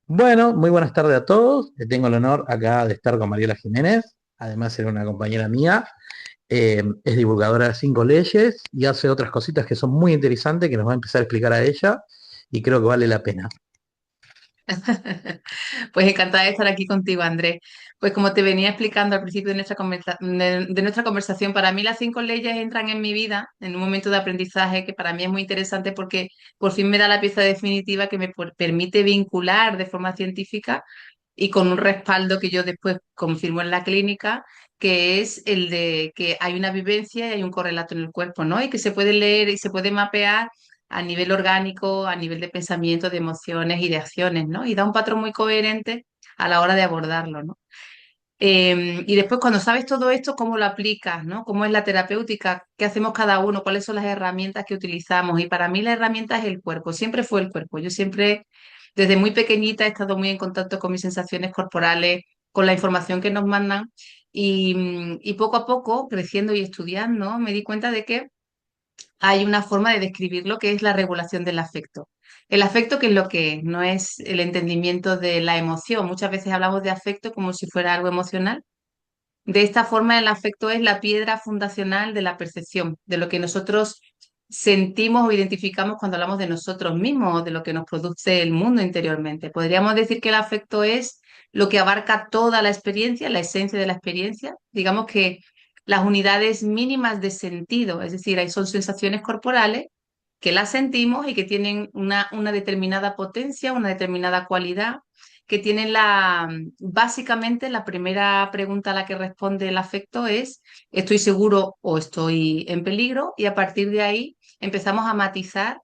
Bueno, muy buenas tardes a todos. Tengo el honor acá de estar con Mariela Jiménez. Además, era una compañera mía. Es divulgadora de 5 leyes y hace otras cositas que son muy interesantes que nos va a empezar a explicar a ella y creo que vale la pena. Pues encantada de estar aquí contigo, Andrés. Pues como te venía explicando al principio de nuestra conversación, para mí las 5 leyes entran en mi vida en un momento de aprendizaje que para mí es muy interesante porque por fin me da la pieza definitiva que me permite vincular de forma científica y con un respaldo que yo después confirmo en la clínica, que es el de que hay una vivencia y hay un correlato en el cuerpo, ¿no? Y que se puede leer y se puede mapear a nivel orgánico, a nivel de pensamiento, de emociones y de acciones, ¿no? Y da un patrón muy coherente a la hora de abordarlo, ¿no? Y después cuando sabes todo esto, ¿cómo lo aplicas, ¿no? ¿Cómo es la terapéutica? ¿Qué hacemos cada uno? ¿Cuáles son las herramientas que utilizamos? Y para mí la herramienta es el cuerpo, siempre fue el cuerpo. Yo siempre, desde muy pequeñita, he estado muy en contacto con mis sensaciones corporales, con la información que nos mandan y poco a poco, creciendo y estudiando, me di cuenta de que hay una forma de describirlo que es la regulación del afecto. El afecto, ¿qué es lo que es? No es el entendimiento de la emoción. Muchas veces hablamos de afecto como si fuera algo emocional. De esta forma, el afecto es la piedra fundacional de la percepción, de lo que nosotros sentimos o identificamos cuando hablamos de nosotros mismos o de lo que nos produce el mundo interiormente. Podríamos decir que el afecto es lo que abarca toda la experiencia, la esencia de la experiencia. Digamos que las unidades mínimas de sentido, es decir, ahí son sensaciones corporales que las sentimos y que tienen una determinada potencia, una determinada cualidad que tienen básicamente la primera pregunta a la que responde el afecto es, ¿estoy seguro o estoy en peligro? Y a partir de ahí empezamos a matizar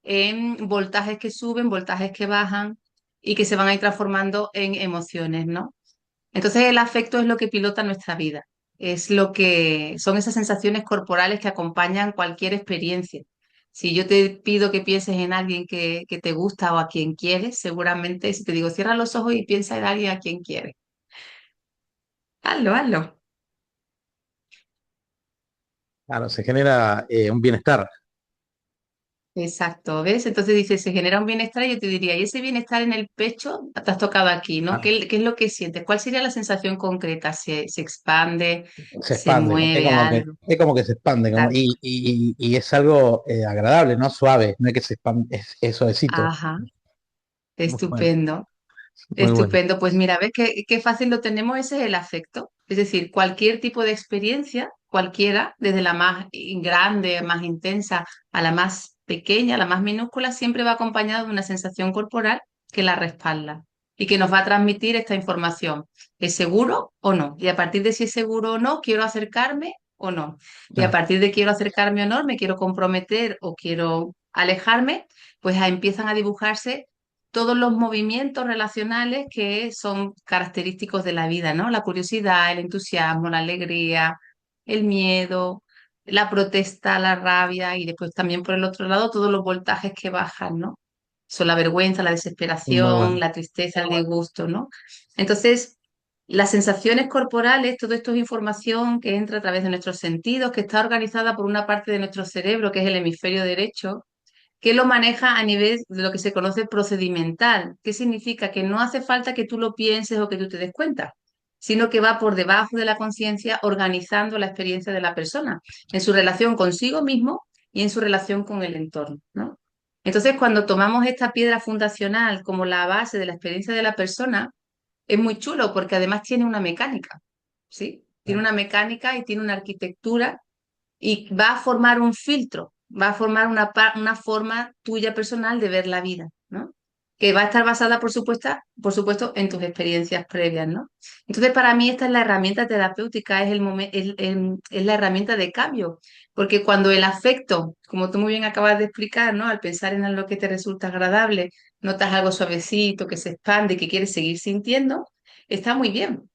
en voltajes que suben, voltajes que bajan y que se van a ir transformando en emociones, ¿no? Entonces el afecto es lo que pilota nuestra vida, es lo que son esas sensaciones corporales que acompañan cualquier experiencia. Si yo te pido que pienses en alguien que te gusta o a quien quieres, seguramente si te digo cierra los ojos y piensa en alguien a quien quieres. Hazlo, hazlo. Claro, se genera un bienestar. Exacto, ¿ves? Entonces dice, se genera un bienestar y yo te diría, ¿y ese bienestar en el pecho te has tocado aquí, ¿no? Ah, ¿Qué es lo que sientes? ¿Cuál sería la sensación concreta? ¿Se expande? se ¿Se expande, mueve algo? es como que se expande Claro. y es algo agradable, no suave, no es que se expande, es suavecito. Ajá, Muy bueno, estupendo. muy bueno. Estupendo, pues mira, ves qué fácil lo tenemos, ese es el afecto. Es decir, cualquier tipo de experiencia, cualquiera, desde la más grande, más intensa, a la más pequeña, a la más minúscula, siempre va acompañado de una sensación corporal que la respalda y que nos va a transmitir esta información. ¿Es seguro o no? Y a partir de si es seguro o no, quiero acercarme o no. Y a Claro. partir de quiero acercarme o no, me quiero comprometer o quiero alejarme, pues empiezan a dibujarse todos los movimientos relacionales que son característicos de la vida, ¿no? La curiosidad, el entusiasmo, la alegría, el miedo, la protesta, la rabia y después también por el otro lado todos los voltajes que bajan, ¿no? Son la vergüenza, la Muy desesperación, bueno. la tristeza, el disgusto, ¿no? Entonces, las sensaciones corporales, todo esto es información que entra a través de nuestros sentidos, que está organizada por una parte de nuestro cerebro, que es el hemisferio derecho, que lo maneja a nivel de lo que se conoce procedimental. ¿Qué significa? Que no hace falta que tú lo pienses o que tú te des cuenta, sino que va por debajo de la conciencia organizando la experiencia de la persona en su relación consigo mismo y en su relación con el entorno, ¿no? Entonces, cuando tomamos esta piedra fundacional como la base de la experiencia de la persona, es muy chulo porque además tiene una mecánica, ¿sí? Tiene una mecánica y tiene una arquitectura y va a formar un filtro, va a formar una forma tuya personal de ver la vida, ¿no? Que va a estar basada, por supuesto, en tus experiencias previas, ¿no? Entonces, para mí esta es la herramienta terapéutica, es la herramienta de cambio, porque cuando el afecto, como tú muy bien acabas de explicar, ¿no? Al pensar en algo que te resulta agradable, notas algo suavecito, que se expande, que quieres seguir sintiendo, está muy bien,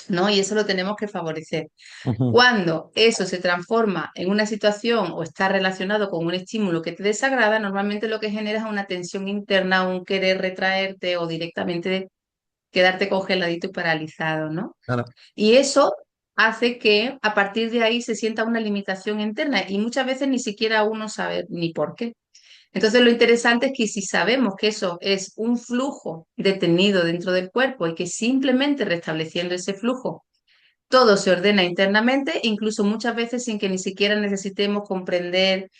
¿no? Y eso lo tenemos que favorecer. Ujú. Cuando eso se transforma en una situación o está relacionado con un estímulo que te desagrada, normalmente lo que genera es una tensión interna, un querer retraerte o directamente quedarte congeladito y paralizado, ¿no? Claro. Y eso hace que a partir de ahí se sienta una limitación interna y muchas veces ni siquiera uno sabe ni por qué. Entonces lo interesante es que si sabemos que eso es un flujo detenido dentro del cuerpo y que simplemente restableciendo ese flujo todo se ordena internamente, incluso muchas veces sin que ni siquiera necesitemos comprender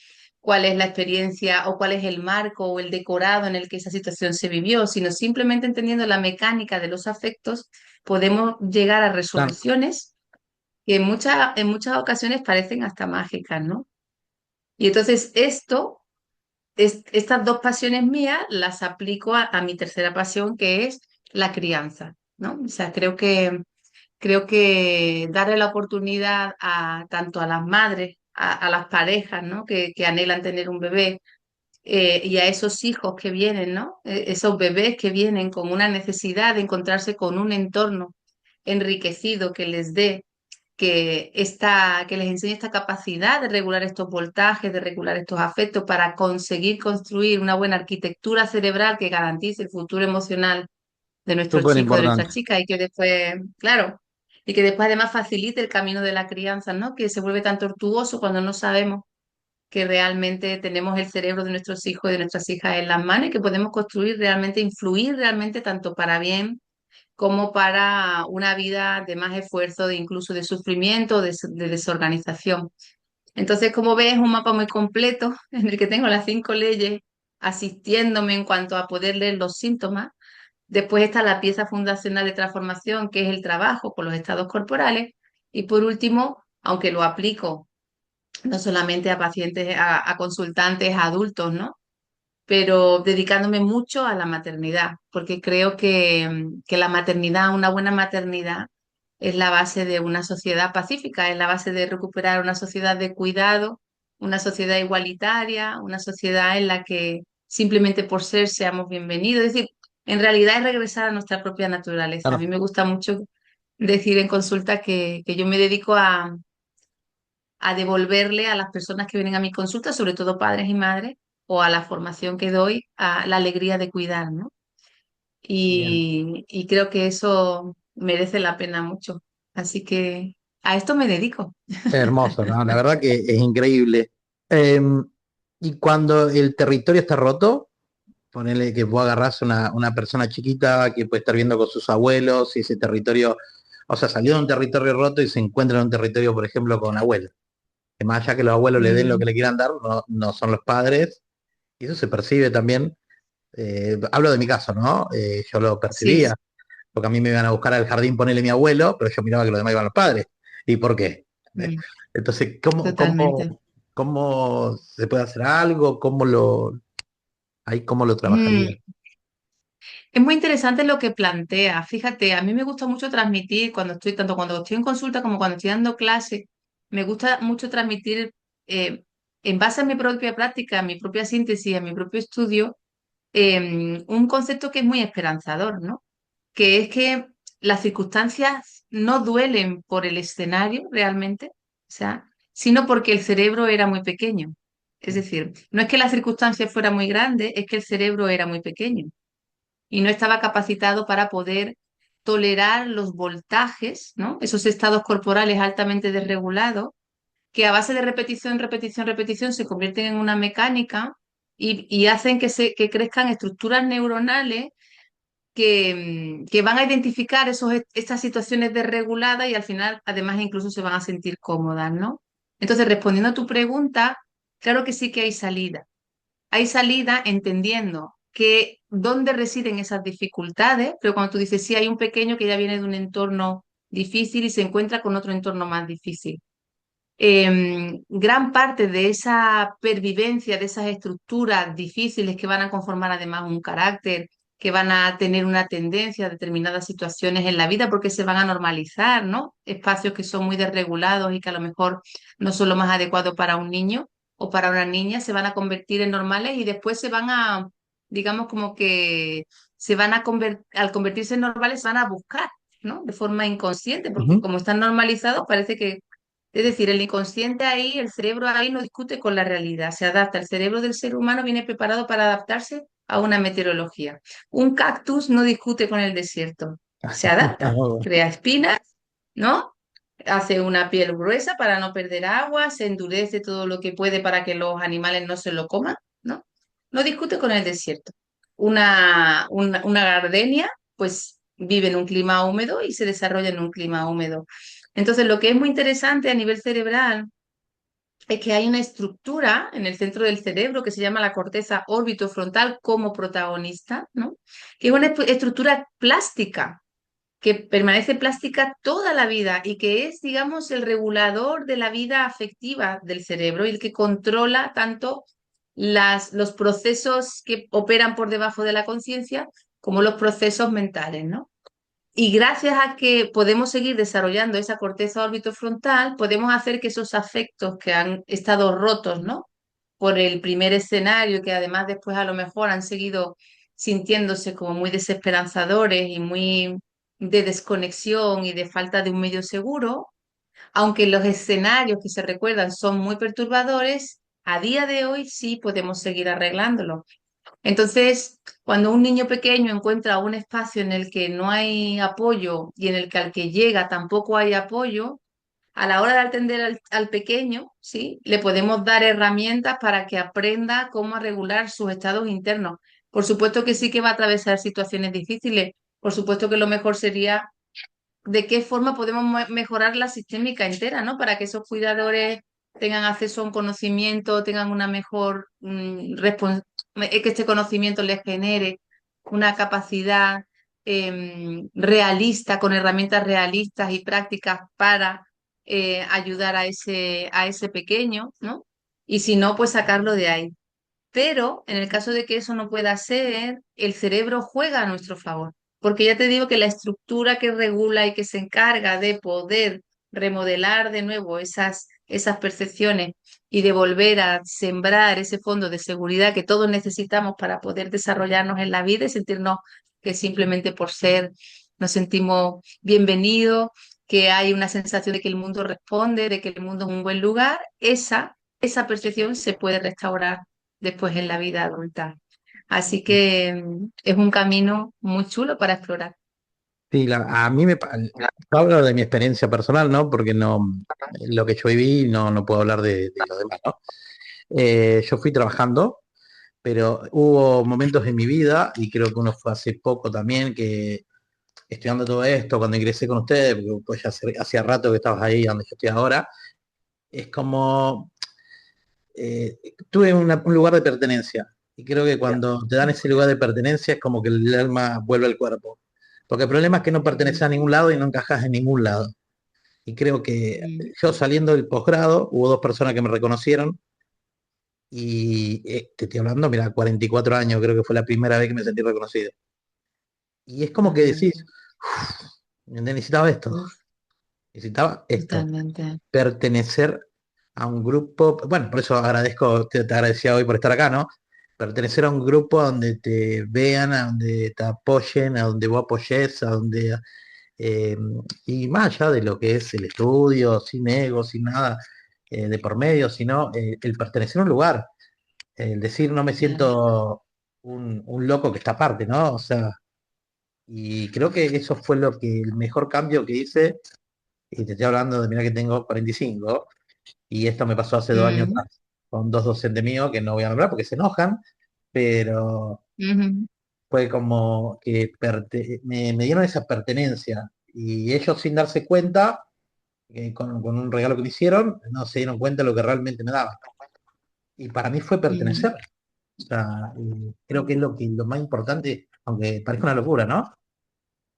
cuál es la experiencia o cuál es el marco o el decorado en el que esa situación se vivió, sino simplemente entendiendo la mecánica de los afectos, podemos llegar a Claro, resoluciones que en muchas ocasiones parecen hasta mágicas, ¿no? Y entonces estas dos pasiones mías las aplico a mi tercera pasión, que es la crianza, ¿no? O sea, creo que darle la oportunidad a tanto a las madres, a las parejas, ¿no? Que anhelan tener un bebé, y a esos hijos que vienen, ¿no? Esos bebés que vienen con una necesidad de encontrarse con un entorno enriquecido que les dé, que les enseñe esta capacidad de regular estos voltajes, de regular estos afectos para conseguir construir una buena arquitectura cerebral que garantice el futuro emocional de nuestro súper chico, de nuestra importante. chica, y que después, claro, y que después además facilite el camino de la crianza, ¿no? Que se vuelve tan tortuoso cuando no sabemos que realmente tenemos el cerebro de nuestros hijos y de nuestras hijas en las manos y que podemos construir realmente, influir realmente tanto para bien como para una vida de más esfuerzo, de incluso de sufrimiento, de desorganización. Entonces, como ves, es un mapa muy completo en el que tengo las 5 leyes asistiéndome en cuanto a poder leer los síntomas. Después está la pieza fundacional de transformación, que es el trabajo con los estados corporales. Y por último, aunque lo aplico no solamente a pacientes, a consultantes, a adultos, ¿no? Pero dedicándome mucho a la maternidad, porque creo que la maternidad, una buena maternidad, es la base de una sociedad pacífica, es la base de recuperar una sociedad de cuidado, una sociedad igualitaria, una sociedad en la que simplemente por ser seamos bienvenidos. Es decir, en realidad es regresar a nuestra propia naturaleza. A Claro. mí me gusta mucho decir en consulta que yo me dedico a devolverle a las personas que vienen a mi consulta, sobre todo padres y madres, o a la formación que doy, a la alegría de cuidar, ¿no? Bien. Y creo que eso merece la pena mucho. Así que a esto me dedico. Hermoso, ¿no? La verdad que es increíble. Em, y cuando el territorio está roto, ponele que vos agarrás una persona chiquita que puede estar viendo con sus abuelos y ese territorio, o sea, salió de un territorio roto y se encuentra en un territorio, por ejemplo, con abuelos. Que más allá que los abuelos le den lo Mm, que le quieran dar, no son los padres. Y eso se percibe también. Hablo de mi caso, ¿no? Yo lo sí, percibía, porque a mí me iban a buscar al jardín, ponerle mi abuelo, pero yo miraba que los demás iban los padres. ¿Y por qué? mm, Entonces, ¿cómo, totalmente. cómo, cómo se puede hacer algo? Ahí cómo lo Mm, trabajaría? Es muy interesante lo que plantea. Fíjate, a mí me gusta mucho transmitir cuando estoy, tanto cuando estoy en consulta como cuando estoy dando clase, me gusta mucho transmitir eh, en base a mi propia práctica, a mi propia síntesis, a mi propio estudio, un concepto que es muy esperanzador, ¿no? Que es que las circunstancias no duelen por el escenario realmente, o sea, sino porque el cerebro era muy pequeño. Es decir, no es que la circunstancia fuera muy grande, es que el cerebro era muy pequeño y no estaba capacitado para poder tolerar los voltajes, ¿no? Esos estados corporales altamente desregulados que a base de repetición, repetición, repetición se convierten en una mecánica y hacen que crezcan estructuras neuronales que van a identificar estas situaciones desreguladas y al final además incluso se van a sentir cómodas, ¿no? Entonces, respondiendo a tu pregunta, claro que sí que hay salida. Hay salida entendiendo que dónde residen esas dificultades, pero cuando tú dices, sí, hay un pequeño que ya viene de un entorno difícil y se encuentra con otro entorno más difícil. Gran parte de esa pervivencia, de esas estructuras difíciles que van a conformar además un carácter, que van a tener una tendencia a determinadas situaciones en la vida porque se van a normalizar, ¿no? Espacios que son muy desregulados y que a lo mejor no son lo más adecuado para un niño o para una niña, se van a convertir en normales y después se van a, digamos, como que se van a al convertirse en normales, se van a buscar, ¿no? De forma inconsciente, porque Ujú. como están normalizados, parece que es decir, el inconsciente ahí, el cerebro ahí no discute con la realidad, se adapta. El cerebro del ser humano viene preparado para adaptarse a una meteorología. Un cactus no discute con el desierto, se adapta, crea espinas, ¿no? Hace una piel gruesa para no perder agua, se endurece todo lo que puede para que los animales no se lo coman, ¿no? no discute con el desierto. Una gardenia, pues vive en un clima húmedo y se desarrolla en un clima húmedo. Entonces, lo que es muy interesante a nivel cerebral es que hay una estructura en el centro del cerebro que se llama la corteza órbitofrontal como protagonista, ¿no? Que es una estructura plástica que permanece plástica toda la vida y que es, digamos, el regulador de la vida afectiva del cerebro y el que controla tanto los procesos que operan por debajo de la conciencia como los procesos mentales, ¿no? Y gracias a que podemos seguir desarrollando esa corteza orbitofrontal, podemos hacer que esos afectos que han estado rotos, ¿no? Por el primer escenario, que además después a lo mejor han seguido sintiéndose como muy desesperanzadores y muy de desconexión y de falta de un medio seguro, aunque los escenarios que se recuerdan son muy perturbadores, a día de hoy sí podemos seguir arreglándolo. Entonces, cuando un niño pequeño encuentra un espacio en el que no hay apoyo y en el que al que llega tampoco hay apoyo, a la hora de atender al pequeño, ¿sí? Le podemos dar herramientas para que aprenda cómo regular sus estados internos. Por supuesto que sí que va a atravesar situaciones difíciles. Por supuesto que lo mejor sería de qué forma podemos mejorar la sistémica entera, ¿no? Para que esos cuidadores tengan acceso a un conocimiento, tengan una mejor que este conocimiento les genere una capacidad realista, con herramientas realistas y prácticas para ayudar a ese pequeño, ¿no? Y si no, pues sacarlo de ahí. Pero en el caso de que eso no pueda ser, el cerebro juega a nuestro favor, porque ya te digo que la estructura que regula y que se encarga de poder remodelar de nuevo esas percepciones y de volver a sembrar ese fondo de seguridad que todos necesitamos para poder desarrollarnos en la vida y sentirnos que simplemente por ser nos sentimos bienvenidos, que hay una sensación de que el mundo responde, de que el mundo es un buen lugar, esa percepción se puede restaurar después en la vida adulta. Así que es un camino muy chulo para explorar. Sí, a mí yo hablo de mi experiencia personal, ¿no? Porque no, lo que yo viví no puedo hablar de los demás, ¿no? Yo fui trabajando, pero hubo momentos en mi vida, y creo que uno fue hace poco también, que estudiando todo esto, cuando ingresé con ustedes, porque pues ya hacía rato que estabas ahí donde yo estoy ahora, es como, tuve un lugar de pertenencia. Y creo que cuando te dan ese lugar de pertenencia es como que el alma vuelve al cuerpo. Porque el problema es que no perteneces a ningún lado y no encajas en ningún lado. Y creo que Mm, yo saliendo del posgrado, hubo dos personas que me reconocieron y te estoy hablando, mira, 44 años, creo que fue la primera vez que me sentí reconocido. Y es como que decís, mm, necesitaba esto, uf, necesitaba esto, totalmente. pertenecer a un grupo, bueno, por eso agradezco, te agradecía hoy por estar acá, ¿no? Pertenecer a un grupo donde te vean, a donde te apoyen, a donde vos apoyes, a donde eh, y más allá de lo que es el estudio, sin ego, sin nada de por medio, sino el pertenecer a un lugar, el decir no me Claro. siento un loco que está aparte, ¿no? O sea, y creo que eso fue lo que el mejor cambio que hice, y te estoy hablando de, mira que tengo 45, y esto me pasó hace 2 años Mm, atrás, con dos docentes míos que no voy a nombrar porque se enojan, pero ujú, fue como que me dieron esa pertenencia, y ellos sin darse cuenta con un regalo que me hicieron, no se dieron cuenta de lo que realmente me daba. Y para mí fue mm, pertenecer. O sea, creo que es lo más importante, aunque parezca una locura, ¿no?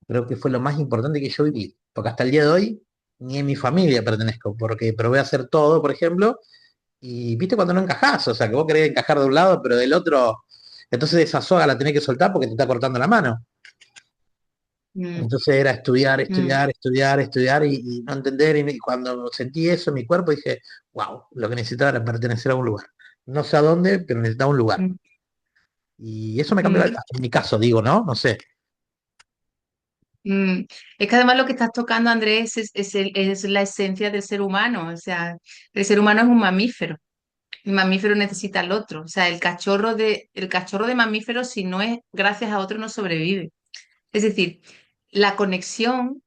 Creo que fue lo más importante que yo viví. Porque hasta el día de hoy ni en mi familia pertenezco, porque probé a hacer todo, por ejemplo, y viste cuando no encajás, o sea, que vos querés encajar de un lado, pero del otro, entonces esa soga la tenés que soltar porque te está cortando la mano. mm, Entonces era estudiar, mm, estudiar, estudiar, estudiar y no entender. Y cuando sentí eso en mi cuerpo dije, wow, lo que necesitaba era pertenecer a un lugar. No sé a dónde, pero necesitaba un lugar. mm, Y eso me cambió la mm, vida. En mi caso, digo, ¿no? No sé. mm. Es que además lo que estás tocando, Andrés, es la esencia del ser humano. O sea, el ser humano es un mamífero. El mamífero necesita al otro. O sea, el cachorro de mamífero, si no es gracias a otro, no sobrevive. Es decir, la conexión,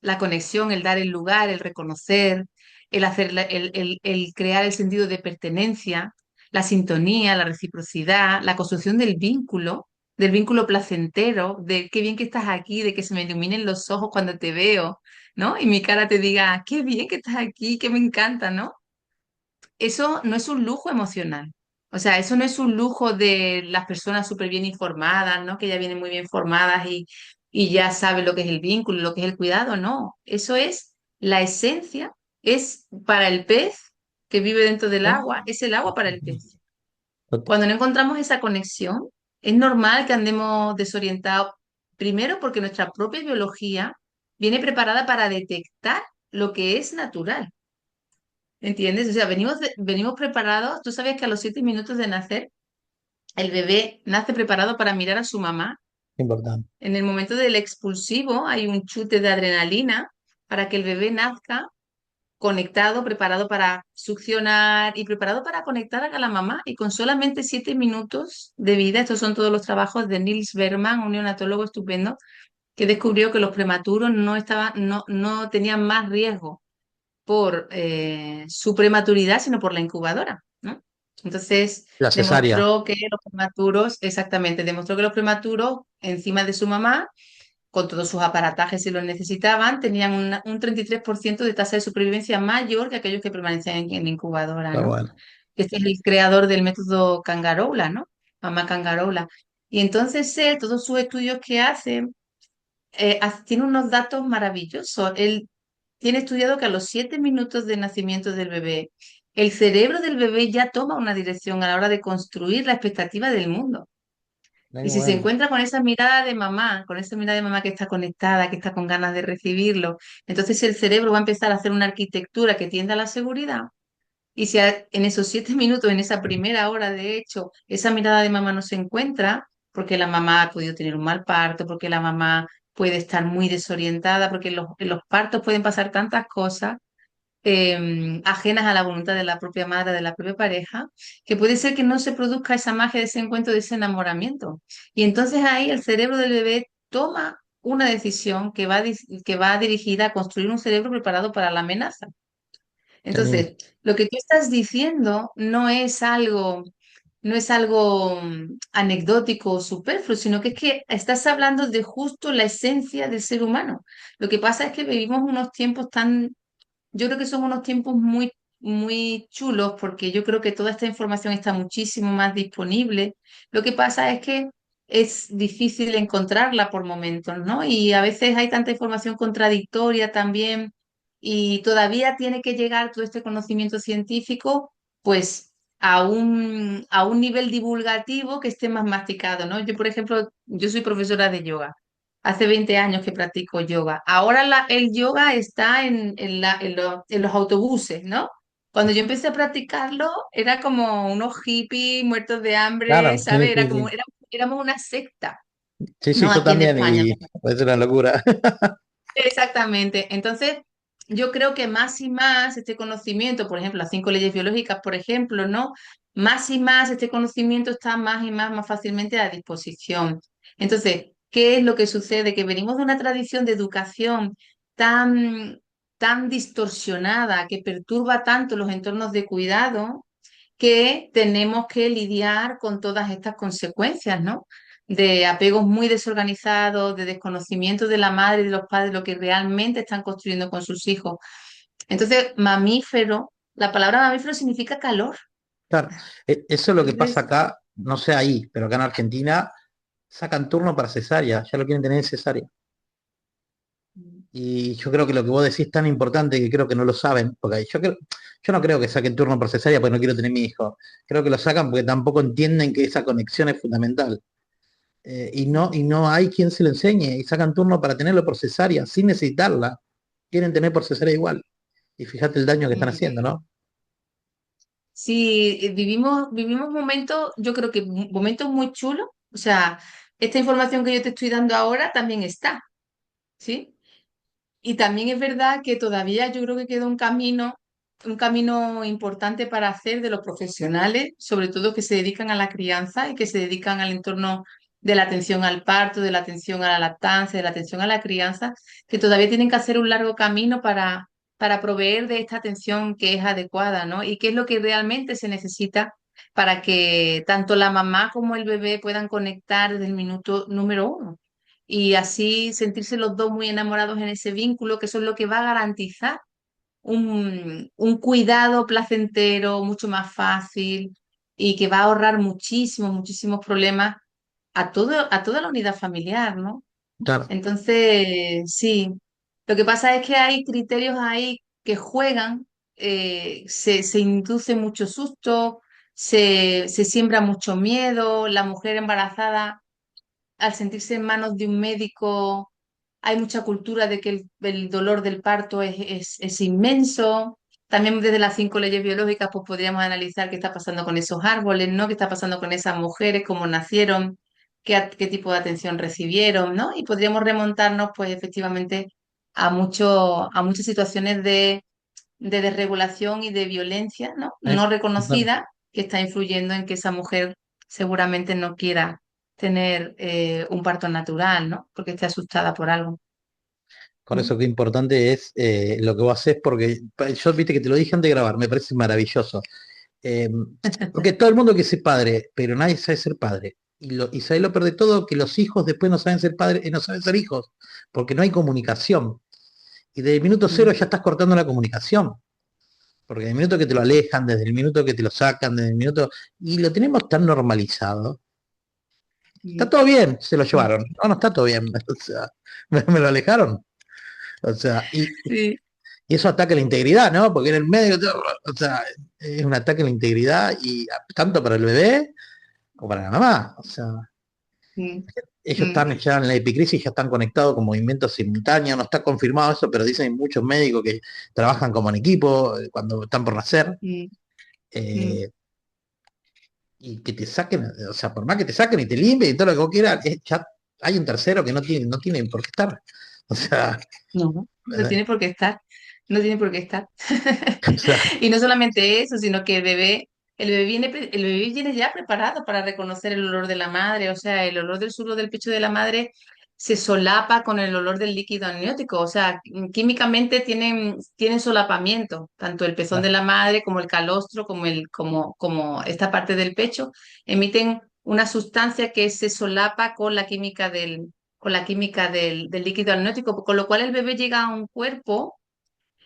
la conexión, el dar el lugar, el reconocer, el hacer el crear el sentido de pertenencia, la sintonía, la reciprocidad, la construcción del vínculo placentero, de qué bien que estás aquí, de que se me iluminen los ojos cuando te veo, ¿no? Y mi cara te diga, qué bien que estás aquí, que me encanta, ¿no? Eso no es un lujo emocional. O sea, eso no es un lujo de las personas súper bien informadas, ¿no? Que ya vienen muy bien formadas y ya saben lo que es el vínculo, lo que es el cuidado, no. Eso es la esencia, es para el pez que vive dentro del ¿no? agua, es el agua para el pez. Cuando no encontramos esa conexión, es normal que andemos desorientados, primero porque nuestra propia biología viene preparada para detectar lo que es natural. ¿Entiendes? O sea, venimos preparados. Tú sabes que a los 7 minutos de nacer, el bebé nace preparado para mirar a su mamá. Importante. En el momento del expulsivo hay un chute de adrenalina para que el bebé nazca conectado, preparado para succionar y preparado para conectar a la mamá. Y con solamente 7 minutos de vida, estos son todos los trabajos de Niels Bergman, un neonatólogo estupendo, que descubrió que los prematuros no tenían más riesgo por su prematuridad, sino por la incubadora, ¿no? Entonces, La cesárea, demostró que los prematuros, exactamente, demostró que los prematuros, encima de su mamá, con todos sus aparatajes si los necesitaban, tenían un 33% de tasa de supervivencia mayor que aquellos que permanecían en la incubadora, está ¿no? bueno. Este es el creador del método Kangaroula, ¿no? Mamá Kangaroula. Y entonces él, todos sus estudios que hace, tiene unos datos maravillosos. Él tiene estudiado que a los 7 minutos de nacimiento del bebé, el cerebro del bebé ya toma una dirección a la hora de construir la expectativa del mundo. Muy Y si se bueno. encuentra con esa mirada de mamá, con esa mirada de mamá que está conectada, que está con ganas de recibirlo, entonces el cerebro va a empezar a hacer una arquitectura que tienda a la seguridad. Y si en esos 7 minutos, en esa primera hora, de hecho, esa mirada de mamá no se encuentra, porque la mamá ha podido tener un mal parto, porque la mamá puede estar muy desorientada, porque en los partos pueden pasar tantas cosas ajenas a la voluntad de la propia madre, de la propia pareja, que puede ser que no se produzca esa magia de ese encuentro, de ese enamoramiento. Y entonces ahí el cerebro del bebé toma una decisión que va dirigida a construir un cerebro preparado para la amenaza. Qué lindo. Entonces, lo que tú estás diciendo no es algo anecdótico o superfluo, sino que es que estás hablando de justo la esencia del ser humano. Lo que pasa es que vivimos unos tiempos yo creo que son unos tiempos muy, muy chulos porque yo creo que toda esta información está muchísimo más disponible. Lo que pasa es que es difícil encontrarla por momentos, ¿no? Y a veces hay tanta información contradictoria también y todavía tiene que llegar todo este conocimiento científico, pues a un nivel divulgativo que esté más masticado, ¿no? Yo, por ejemplo, yo soy profesora de yoga. Hace 20 años que practico yoga. Ahora el yoga está en los autobuses, ¿no? Cuando yo empecé a practicarlo, era como unos hippies muertos de hambre, Claro, sí, ¿sabes? sí, sí. Éramos una secta, Sí, sí, ¿no? yo Aquí en también España. y es una locura. Exactamente. Entonces, yo creo que más y más este conocimiento, por ejemplo, las 5 leyes biológicas, por ejemplo, ¿no? Más y más este conocimiento está más y más fácilmente a disposición. Entonces, ¿qué es lo que sucede? Que venimos de una tradición de educación tan, tan distorsionada que perturba tanto los entornos de cuidado que tenemos que lidiar con todas estas consecuencias, ¿no? De apegos muy desorganizados, de desconocimiento de la madre y de los padres, lo que realmente están construyendo con sus hijos. Entonces, mamífero, la palabra mamífero significa calor. Claro, eso es lo que pasa Entonces, acá, no sé ahí, pero acá en Argentina sacan turno para cesárea, ya lo quieren tener en cesárea. Y yo creo que lo que vos decís es tan importante que creo que no lo saben, porque yo no creo que saquen turno por cesárea porque no quiero tener mi hijo. Creo que lo sacan porque tampoco entienden que esa conexión es fundamental. Y no hay quien se lo enseñe y sacan turno para tenerlo por cesárea sin necesitarla. Quieren tener por cesárea igual. Y fíjate el daño que están mm, haciendo, ¿no? sí, vivimos momentos, yo creo que momentos muy chulos. O sea, esta información que yo te estoy dando ahora también está, ¿sí? Y también es verdad que todavía yo creo que queda un camino importante para hacer de los profesionales, sobre todo que se dedican a la crianza y que se dedican al entorno de la atención al parto, de la atención a la lactancia, de la atención a la crianza, que todavía tienen que hacer un largo camino para proveer de esta atención que es adecuada, ¿no? Y qué es lo que realmente se necesita para que tanto la mamá como el bebé puedan conectar desde el minuto número uno y así sentirse los dos muy enamorados en ese vínculo, que eso es lo que va a garantizar un cuidado placentero mucho más fácil y que va a ahorrar muchísimos, muchísimos problemas a toda la unidad familiar, ¿no? Claro. Entonces, sí, lo que pasa es que hay criterios ahí que juegan, se induce mucho susto, se siembra mucho miedo, la mujer embarazada al sentirse en manos de un médico, hay mucha cultura de que el dolor del parto es inmenso. También desde las 5 leyes biológicas, pues podríamos analizar qué está pasando con esos árboles, ¿no? ¿Qué está pasando con esas mujeres, cómo nacieron, qué tipo de atención recibieron, ¿no? Y podríamos remontarnos, pues efectivamente, a muchas situaciones de desregulación y de violencia, ¿no? No Total. reconocida, que está influyendo en que esa mujer seguramente no quiera tener un parto natural, ¿no? Porque esté asustada por algo. Por ¿Mm? eso qué importante es lo que vos haces, porque yo viste que te lo dije antes de grabar, me parece maravilloso. Eh, Porque todo el mundo quiere ser padre, pero nadie sabe ser padre. Y sabe lo peor de todo, que los hijos después no saben ser padres y no saben ser hijos, porque no hay comunicación. Y desde el minuto cero Mm. ya estás cortando la comunicación. Porque desde el minuto que te lo alejan, desde el minuto que te lo sacan, desde el minuto... Y lo tenemos tan normalizado. Está Mm. todo bien, se lo Mm. llevaron. No, no está todo bien. O sea, me lo alejaron. O sea, Sí, y eso ataca la integridad, ¿no? Porque en el medio, o sea, es un ataque a la integridad y tanto para el bebé como para la mamá. O sea, mm, ellos mm, están ya en la epicrisis, ya están conectados con movimientos simultáneos, no está confirmado eso, pero dicen muchos médicos que trabajan como en equipo cuando están por nacer. mm, mm, eh, y que te saquen, o sea, por más que te saquen y te limpien y todo lo que vos quieras, ya hay un tercero que no tiene por qué estar. O sea, no, no ¿verdad? tiene por qué estar, no tiene por qué estar. O sea, Y no solamente eso, sino que el bebé viene ya preparado para reconocer el olor de la madre, o sea, el olor del suelo del pecho de la madre se solapa con el olor del líquido amniótico, o sea, químicamente tienen solapamiento, tanto el pezón de la madre como el calostro, como esta parte del pecho, emiten una sustancia que se solapa con la química del líquido amniótico, con lo cual el bebé llega a un cuerpo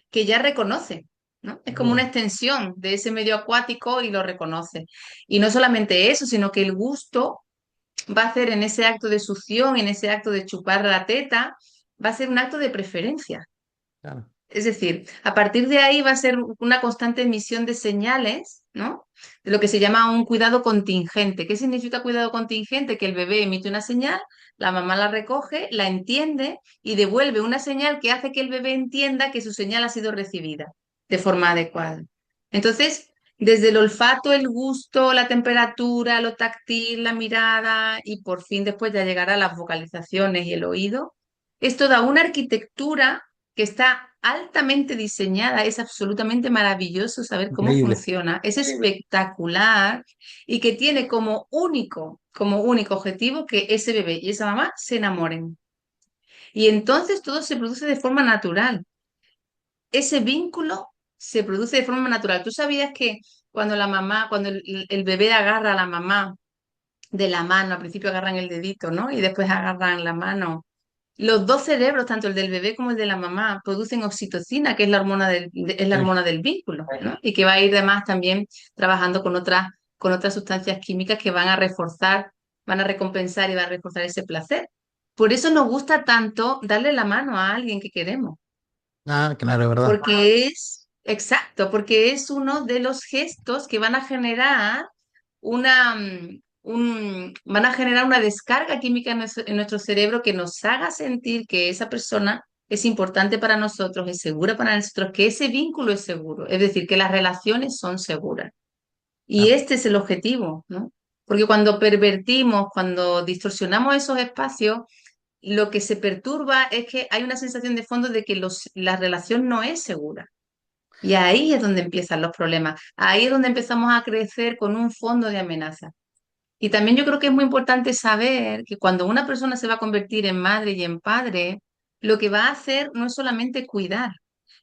que ya reconoce, ¿no? Es muy como una bueno. extensión de ese medio acuático y lo reconoce. Y no solamente eso, sino que el gusto va a hacer en ese acto de succión, en ese acto de chupar la teta, va a ser un acto de preferencia. Claro. Es decir, a partir de ahí va a ser una constante emisión de señales, ¿no? De lo que se llama un cuidado contingente. ¿Qué significa cuidado contingente? Que el bebé emite una señal, la mamá la recoge, la entiende y devuelve una señal que hace que el bebé entienda que su señal ha sido recibida de forma adecuada. Entonces, desde el olfato, el gusto, la temperatura, lo táctil, la mirada y por fin después ya llegará a las vocalizaciones y el oído, es toda una arquitectura que está altamente diseñada, es absolutamente maravilloso saber cómo Increíble. funciona, es espectacular y que tiene como único objetivo que ese bebé y esa mamá se enamoren. Y entonces todo se produce de forma natural. Ese vínculo se produce de forma natural. ¿Tú sabías que cuando el bebé agarra a la mamá de la mano, al principio agarran el dedito, ¿no? Y después agarran la mano, los dos cerebros, tanto el del bebé como el de la mamá, producen oxitocina, que es es la Sí. hormona del vínculo, ¿no? Y que va a ir además también trabajando con otras sustancias químicas que van a reforzar, van a recompensar y van a reforzar ese placer. Por eso nos gusta tanto darle la mano a alguien que queremos, Ah, claro, es verdad. exacto, porque es uno de los gestos que van a generar van a generar una descarga química en nuestro cerebro que nos haga sentir que esa persona es importante para nosotros, es segura para nosotros, que ese vínculo es seguro, es decir, que las relaciones son seguras. Y Claro. este es el objetivo, ¿no? Porque cuando pervertimos, cuando distorsionamos esos espacios, lo que se perturba es que hay una sensación de fondo de que la relación no es segura. Y ahí es donde empiezan los problemas. Ahí es donde empezamos a crecer con un fondo de amenaza. Y también yo creo que es muy importante saber que cuando una persona se va a convertir en madre y en padre, lo que va a hacer no es solamente cuidar,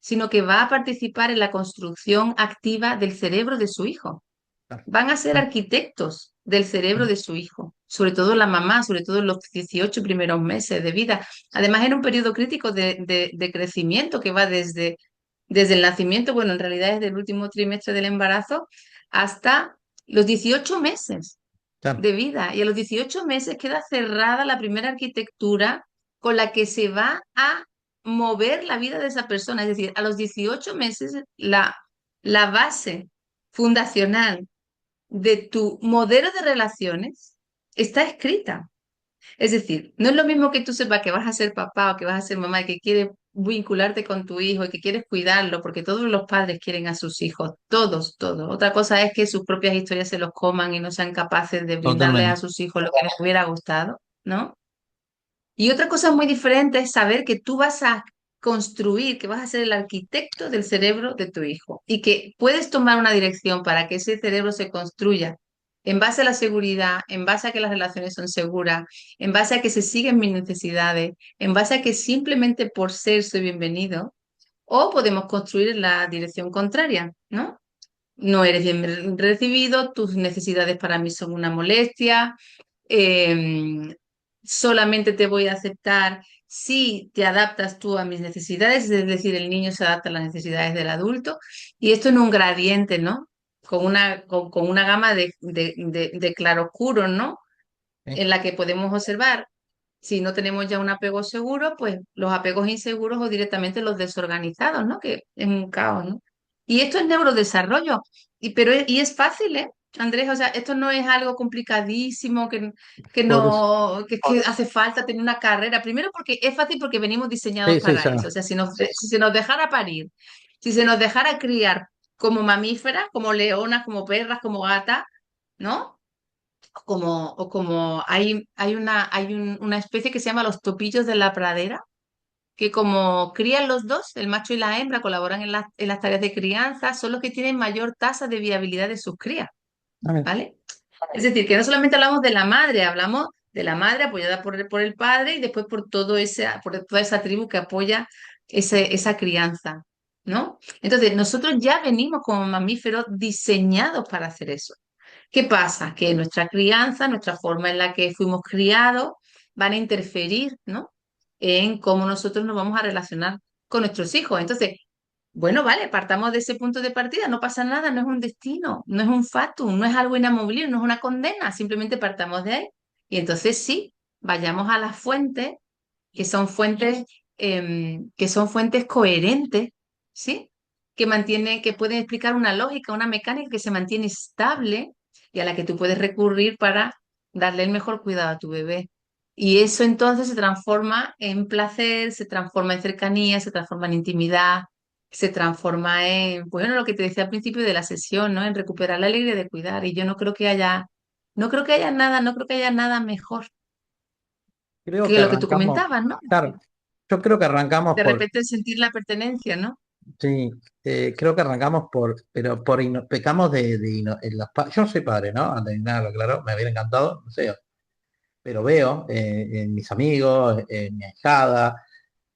sino que va a participar en la construcción activa del cerebro de su hijo. claro. van a ser arquitectos del cerebro de su hijo, sobre todo la mamá, sobre todo en los 18 primeros meses de vida. Además, era un periodo crítico de crecimiento que va desde el nacimiento, bueno, en realidad desde el último trimestre del embarazo hasta los 18 meses Claro, de vida. Y a los 18 meses queda cerrada la primera arquitectura con la que se va a mover la vida de esa persona. Es decir, a los 18 meses la base fundacional de tu modelo de relaciones está escrita. Es decir, no es lo mismo que tú sepas que vas a ser papá o que vas a ser mamá y que quieres vincularte con tu hijo y que quieres cuidarlo, porque todos los padres quieren a sus hijos, todos, todos. Otra cosa es que sus propias historias se los coman y no sean capaces de brindarles a totalmente. sus hijos lo que les hubiera gustado, ¿no? Y otra cosa muy diferente es saber que tú vas a construir, que vas a ser el arquitecto del cerebro de tu hijo y que puedes tomar una dirección para que ese cerebro se construya en base a la seguridad, en base a que las relaciones son seguras, en base a que se siguen mis necesidades, en base a que simplemente por ser soy bienvenido, o podemos construir en la dirección contraria, ¿no? No eres bien recibido, tus necesidades para mí son una molestia, em, solamente te voy a aceptar si te adaptas tú a mis necesidades, es decir, el niño se adapta a las necesidades del adulto, y esto en un gradiente, ¿no? Con una gama de claroscuros, ¿no? Sí. En la que podemos observar, si no tenemos ya un apego seguro, pues los apegos inseguros o directamente los desorganizados, ¿no? Que es un caos, ¿no? Y esto es neurodesarrollo, y es fácil, ¿eh? Andrés, o sea, esto no es algo complicadísimo, que Por eso- no, que hace falta tener una carrera. Primero porque es fácil porque venimos diseñados sí, sí, para eso. ya. O sea, si se nos dejara parir, si se nos dejara criar como mamíferas, como leonas, como perras, como gatas, ¿no? O como una especie que se llama los topillos de la pradera, que como crían los dos, el macho y la hembra, colaboran en las tareas de crianza, son los que tienen mayor tasa de viabilidad de sus crías, A ver, ¿vale? Es decir, que no solamente hablamos de la madre, hablamos de la madre apoyada por el padre y después por toda esa tribu que apoya esa crianza, ¿no? Entonces, nosotros ya venimos como mamíferos diseñados para hacer eso. ¿Qué pasa? Que nuestra crianza, nuestra forma en la que fuimos criados, van a interferir, ¿no? En cómo nosotros nos vamos a relacionar con nuestros hijos. Entonces, bueno, vale, partamos de ese punto de partida, no pasa nada, no es un destino, no es un fatum, no es algo inamovible, no es una condena, simplemente partamos de ahí. Y entonces sí, vayamos a las fuentes, que son fuentes, que son fuentes coherentes, ¿sí? Que pueden explicar una lógica, una mecánica que se mantiene estable y a la que tú puedes recurrir para darle el mejor cuidado a tu bebé. Y eso entonces se transforma en placer, se transforma en cercanía, se transforma en intimidad, se transforma en, bueno, lo que te decía al principio de la sesión, ¿no? En recuperar la alegría de cuidar. Y yo no creo que haya nada mejor creo que que lo que tú arrancamos, comentabas, ¿no? claro, yo creo que arrancamos De por, repente sentir la pertenencia, ¿no? sí, creo que arrancamos por, pero pecamos yo no soy padre, ¿no? Antes de nada, lo claro, me hubiera encantado, no sé, pero veo en mis amigos, en mi ahijada,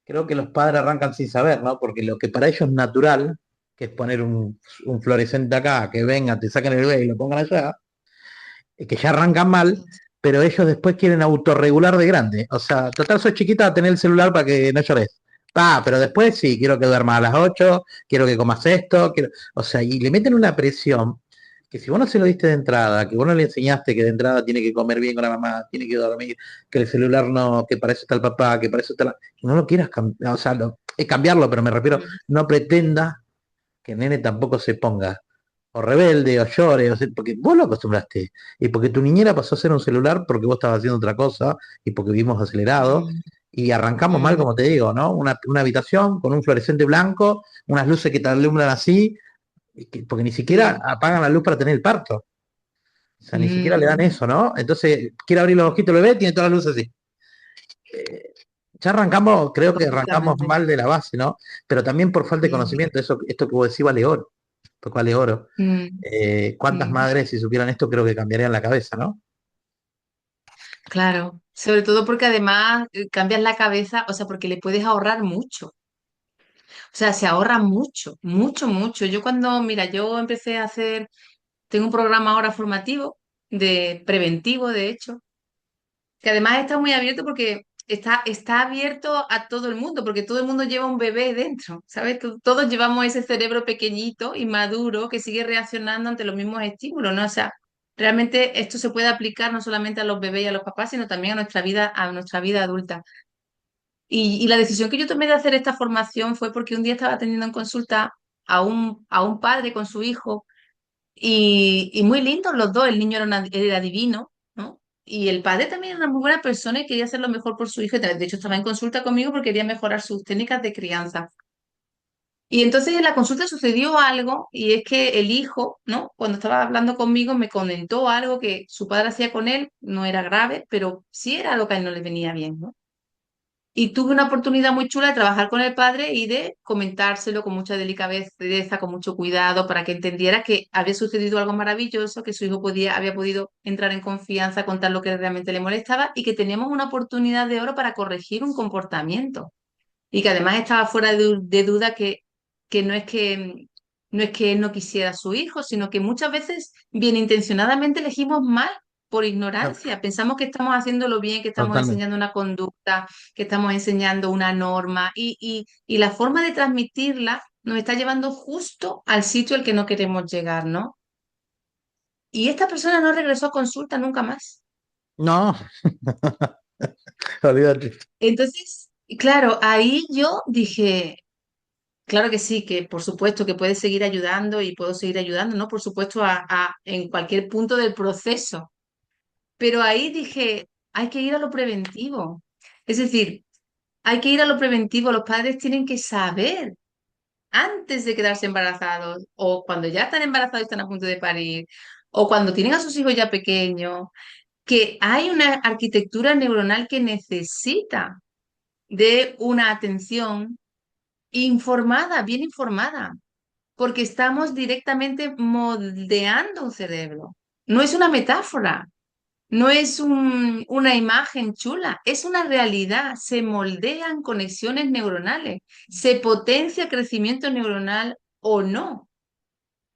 creo que los padres arrancan sin saber, ¿no? Porque lo que para ellos es natural, que es poner un fluorescente acá, que venga, te saquen el bebé y lo pongan allá, que ya arrancan mal, pero ellos después quieren autorregular de grande. O sea, total, soy chiquita a tener el celular para que no llores. Pero después sí, quiero que duermas a las 8, quiero que comas esto, o sea, y le meten una presión que si vos no se lo diste de entrada, que vos no le enseñaste que de entrada tiene que comer bien con la mamá, tiene que dormir, que el celular no, que para eso está el papá, que para eso está la... No lo quieras cambiar, o sea, es cambiarlo, pero me refiero, Mm. no pretenda que el nene tampoco se ponga o rebelde o llore, porque vos lo acostumbraste y porque tu niñera pasó a ser un celular porque vos estabas haciendo otra cosa y porque vivimos acelerado Mm, y arrancamos mal, mm, como te digo, ¿no? Una habitación con un fluorescente blanco, unas luces que te alumbran así, porque ni siquiera sí. apagan la luz para tener el parto. O sea, ni siquiera le Mm, dan eso, ¿no? Entonces, quiere abrir los ojitos, lo ve, tiene todas las luces así. Eh, ya arrancamos, creo que arrancamos completamente. mal de la base, ¿no? Pero también por falta de Mm, conocimiento, esto que vos decís vale oro, esto vale oro. mm, ¿Cuántas mm. madres, si supieran esto, creo que cambiarían la cabeza, ¿no? Claro, sobre todo porque además cambias la cabeza, o sea, porque le puedes ahorrar mucho. O sea, se ahorra mucho, mucho, mucho. Yo cuando, mira, yo empecé a hacer Tengo un programa ahora formativo, de preventivo, de hecho, que además está muy abierto porque está abierto a todo el mundo, porque todo el mundo lleva un bebé dentro, ¿sabes? Todos llevamos ese cerebro pequeñito y maduro que sigue reaccionando ante los mismos estímulos, ¿no? O sea, realmente esto se puede aplicar no solamente a los bebés y a los papás, sino también a nuestra vida adulta. Y la decisión que yo tomé de hacer esta formación fue porque un día estaba teniendo en consulta a un padre con su hijo y muy lindos los dos, el niño era divino, ¿no? Y el padre también era una muy buena persona y quería hacer lo mejor por su hijo. De hecho, estaba en consulta conmigo porque quería mejorar sus técnicas de crianza. Y entonces en la consulta sucedió algo y es que el hijo, ¿no? Cuando estaba hablando conmigo me comentó algo que su padre hacía con él, no era grave, pero sí era algo que a él no le venía bien, ¿no? Y tuve una oportunidad muy chula de trabajar con el padre y de comentárselo con mucha delicadeza, con mucho cuidado, para que entendiera que había sucedido algo maravilloso, que su hijo había podido entrar en confianza, contar lo que realmente le molestaba y que teníamos una oportunidad de oro para corregir un comportamiento. Y que además estaba fuera de duda que no es que él no quisiera a su hijo, sino que muchas veces bien intencionadamente elegimos mal por No, ignorancia. Pensamos que estamos haciéndolo bien, que estamos totalmente. enseñando una conducta, que estamos enseñando una norma y la forma de transmitirla nos está llevando justo al sitio al que no queremos llegar, ¿no? Y esta persona no regresó a consulta nunca más. No, olvídate. Entonces, claro, ahí yo dije, claro que sí, que por supuesto que puedes seguir ayudando y puedo seguir ayudando, ¿no? Por supuesto, en cualquier punto del proceso. Pero ahí dije, hay que ir a lo preventivo. Es decir, hay que ir a lo preventivo. Los padres tienen que saber antes de quedarse embarazados o cuando ya están embarazados y están a punto de parir o cuando tienen a sus hijos ya pequeños, que hay una arquitectura neuronal que necesita de una atención informada, bien informada, porque estamos directamente moldeando un cerebro. No es una metáfora, no es una imagen chula, es una realidad. Se moldean conexiones neuronales, se potencia crecimiento neuronal o no.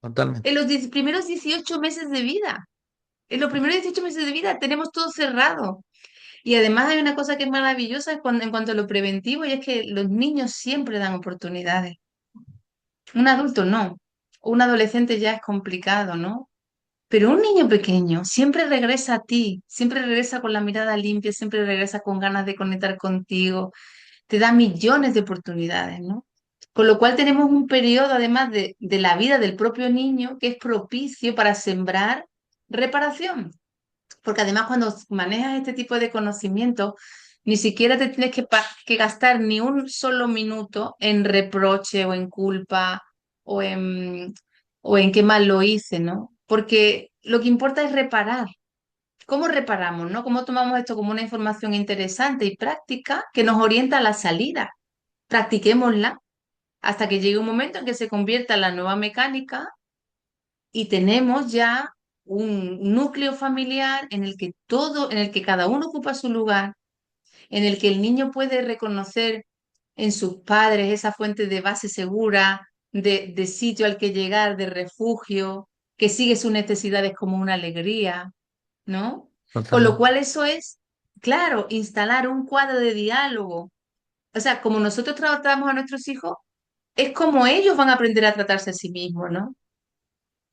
Totalmente. En los primeros 18 meses de vida, en los primeros 18 meses de vida tenemos todo cerrado. Y además hay una cosa que es maravillosa en cuanto a lo preventivo y es que los niños siempre dan oportunidades. Un adulto no. Un adolescente ya es complicado, ¿no? Pero un niño pequeño siempre regresa a ti, siempre regresa con la mirada limpia, siempre regresa con ganas de conectar contigo, te da millones de oportunidades, ¿no? Con lo cual tenemos un periodo, además de la vida del propio niño, que es propicio para sembrar reparación. Porque además cuando manejas este tipo de conocimiento, ni siquiera te tienes que gastar ni un solo minuto en reproche o en culpa o o en qué mal lo hice, ¿no? Porque lo que importa es reparar. ¿Cómo reparamos, no? ¿Cómo tomamos esto como una información interesante y práctica que nos orienta a la salida? Practiquémosla hasta que llegue un momento en que se convierta en la nueva mecánica y tenemos ya un núcleo familiar en el que en el que cada uno ocupa su lugar, en el que el niño puede reconocer en sus padres esa fuente de base segura, de sitio al que llegar, de refugio, que sigue sus necesidades como una alegría, ¿no? Con lo Totalmente. cual eso es, claro, instalar un cuadro de diálogo. O sea, como nosotros tratamos a nuestros hijos, es como ellos van a aprender a tratarse a sí mismos, ¿no?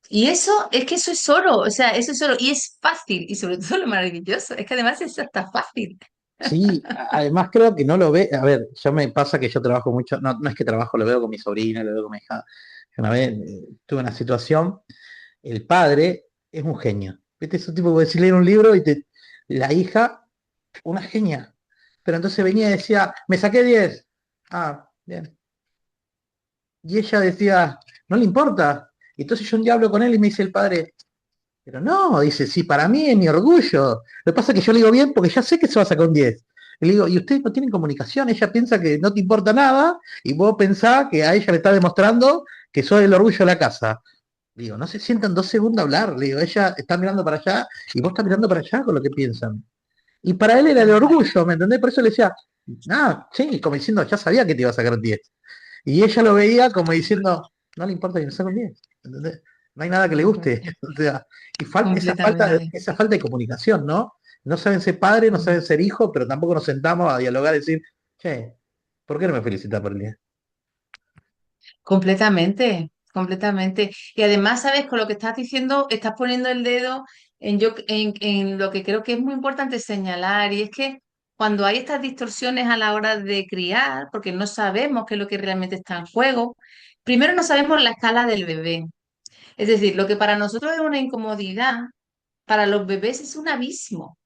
Y eso, es que eso es oro, o sea, eso es oro y es fácil y sobre todo lo maravilloso, es que además es hasta fácil. Sí, además creo que no lo ve. A ver, yo me pasa que yo trabajo mucho, no, no es que trabajo, lo veo con mi sobrina, lo veo con mi hija. Una vez tuve una situación, el padre es un genio. ¿Viste? Ese tipo que si leer un libro y la hija, una genia. Pero entonces venía y decía, me saqué 10. Ah, bien. Y ella decía, no le importa. Y entonces yo un día hablo con él y me dice el padre, pero no, dice, sí, para mí es mi orgullo. Lo que pasa es que yo le digo bien porque ya sé que se va a sacar un 10. Y le digo, y ustedes no tienen comunicación, ella piensa que no te importa nada y vos pensás que a ella le está demostrando que sos el orgullo de la casa. Le digo, no se sientan 2 segundos a hablar. Le digo, ella está mirando para allá y vos estás mirando para allá con lo que piensan. Y para él era el Claro. orgullo, ¿me entendés? Por eso le decía, ah, sí, como diciendo, ya sabía que te iba a sacar un 10. Y ella lo veía como diciendo, no le importa que me saque un 10. ¿Entendés? no hay nada que le guste. O sea, y Completamente. esa falta de comunicación, ¿no? No saben ser padre, no saben ser hijo, pero tampoco nos sentamos a dialogar y decir, che, ¿por qué no me felicitas por el día? Completamente, completamente. Y además, sabes, con lo que estás diciendo, estás poniendo el dedo en lo que creo que es muy importante señalar, y es que cuando hay estas distorsiones a la hora de criar, porque no sabemos qué es lo que realmente está en juego, primero no sabemos la escala del bebé. Es decir, lo que para nosotros es una incomodidad, para los bebés es un abismo,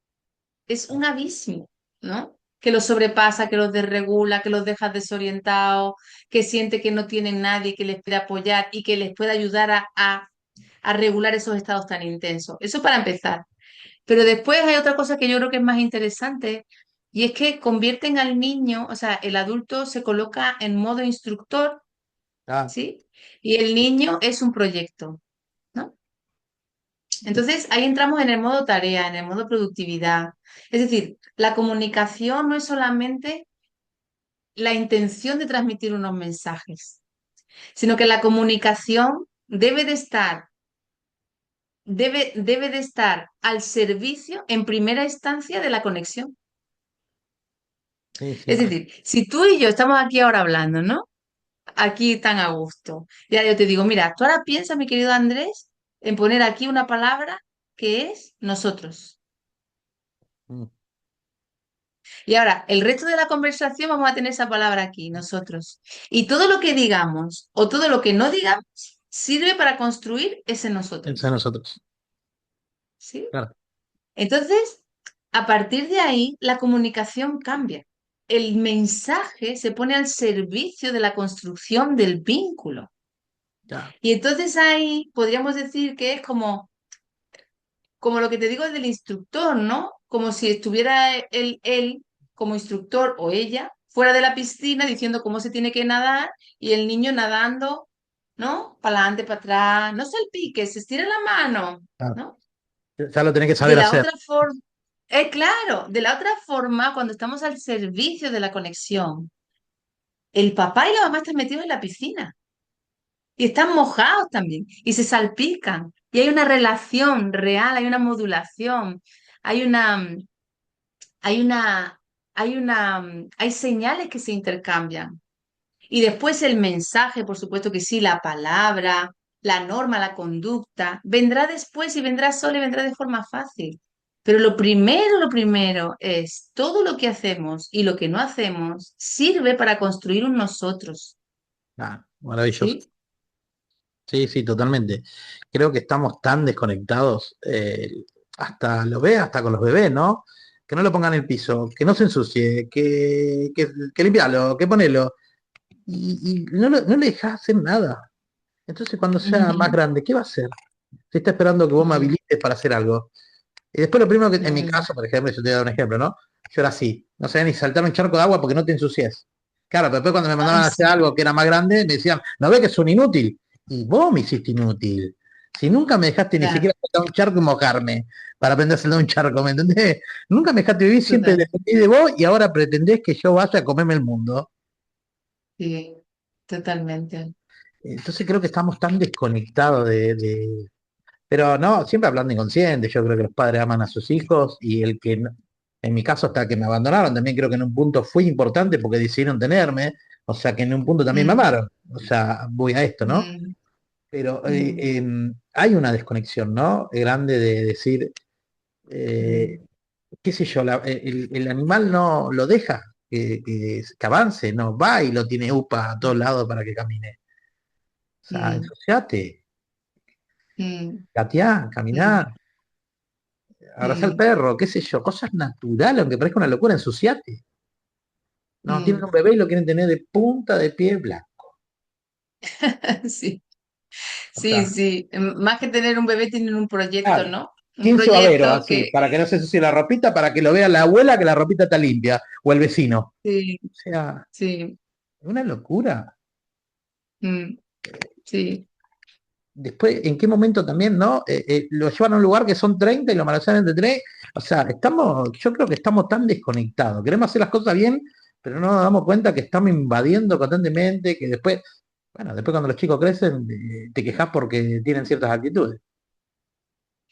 ¿no? Que los sobrepasa, que los desregula, que los deja desorientados, que siente que no tienen nadie que les pueda apoyar y que les pueda ayudar a regular esos estados tan intensos. Eso para empezar. Pero después hay otra cosa que yo creo que es más interesante y es que convierten al niño, o sea, el adulto se coloca en modo instructor, Ah, ¿sí? Y el niño es un proyecto, ¿no? Entonces ahí entramos en el modo tarea, en el modo productividad. Es decir, la comunicación no es solamente la intención de transmitir unos mensajes, sino que la comunicación debe de estar al servicio en primera instancia de la conexión. sí, Es sí. decir, si tú y yo estamos aquí ahora hablando, ¿no? Aquí tan a gusto. Ya yo te digo, mira, tú ahora piensa, mi querido Andrés, en poner aquí una palabra que es nosotros. Mm. Y ahora, el resto de la conversación vamos a tener esa palabra aquí, nosotros. Y todo lo que digamos o todo lo que no digamos sirve para construir ese Piensa en nosotros. nosotros. ¿Sí? Claro. Entonces, a partir de ahí, la comunicación cambia. El mensaje se pone al servicio de la construcción del vínculo. Ya. Y entonces ahí podríamos decir que es como lo que te digo del instructor, ¿no? Como si estuviera él como instructor o ella fuera de la piscina diciendo cómo se tiene que nadar y el niño nadando, ¿no? Para adelante, para atrás, no salpique, se estira la mano, Claro. ¿no? Ya lo tenés que De saber la hacer. otra forma, claro, de la otra forma, cuando estamos al servicio de la conexión, el papá y la mamá están metidos en la piscina y están mojados también y se salpican y hay una relación real, hay una modulación, hay una, hay una, hay señales que se intercambian. Y después el mensaje, por supuesto que sí, la palabra, la norma, la conducta, vendrá después y vendrá solo y vendrá de forma fácil. Pero lo primero es todo lo que hacemos y lo que no hacemos sirve para construir un nosotros, Ah, maravilloso. ¿sí? Sí, sí, totalmente. Creo que estamos tan desconectados, hasta lo ve, hasta con los bebés, ¿no? Que no lo pongan en el piso, que no se ensucie, que limpialo, que ponelo. Y no le dejas hacer nada. Entonces, cuando sea más Ujú, grande, ¿qué va a hacer? Se está esperando que vos me mm, habilites para hacer algo. Y después lo primero que, en mi mm, caso, por ejemplo, yo te voy a dar un ejemplo, ¿no? Yo era así, no sabía ni saltar un charco de agua porque no te ensucies. Claro, pero después cuando me ay, mandaban a hacer sí, algo que era más grande, me decían, ¿no ves que es un inútil? Y vos me hiciste inútil. Si nunca me dejaste ni claro, siquiera saltar un charco y mojarme para aprender a saltar un charco, ¿me entendés? Nunca me dejaste vivir, siempre total, dependí de vos y ahora pretendés que yo vaya a comerme el mundo. sí, totalmente. Entonces creo que estamos tan desconectados pero no, siempre hablando inconsciente, yo creo que los padres aman a sus hijos y el que, en mi caso hasta que me abandonaron, también creo que en un punto fue importante porque decidieron tenerme, o sea que en un punto también me Mm, amaron, o sea, voy a esto, ¿no? mm, Pero mm, hay una desconexión, ¿no? Grande de decir, mm, eh, qué sé yo, el animal no lo deja que avance, no va y lo tiene upa a todos lados para que camine. O sea, mm, ensuciate, mm, gateá, mm, caminá, abrazar al mm, perro, qué sé yo, cosas naturales, aunque parezca una locura, ensuciate. No, tienen mm. un bebé y lo quieren tener de punta de pie blanco. Sí. O Sí, sea, sí. Más que tener un bebé, tienen un proyecto, claro, ¿no? Un 15 baberos proyecto así, que para que no se ensucie la ropita, para que lo vea la abuela que la ropita está limpia, o el vecino. sí, O sea, sí, es una locura. mm, sí, Después, ¿en qué momento también, no? Lo llevan a un lugar que son 30 y lo manejan entre 3. O sea, yo creo que estamos tan desconectados. Queremos hacer las cosas bien, pero no nos damos cuenta que estamos invadiendo constantemente, que después Bueno, después cuando los chicos crecen, te quejas porque tienen ciertas actitudes.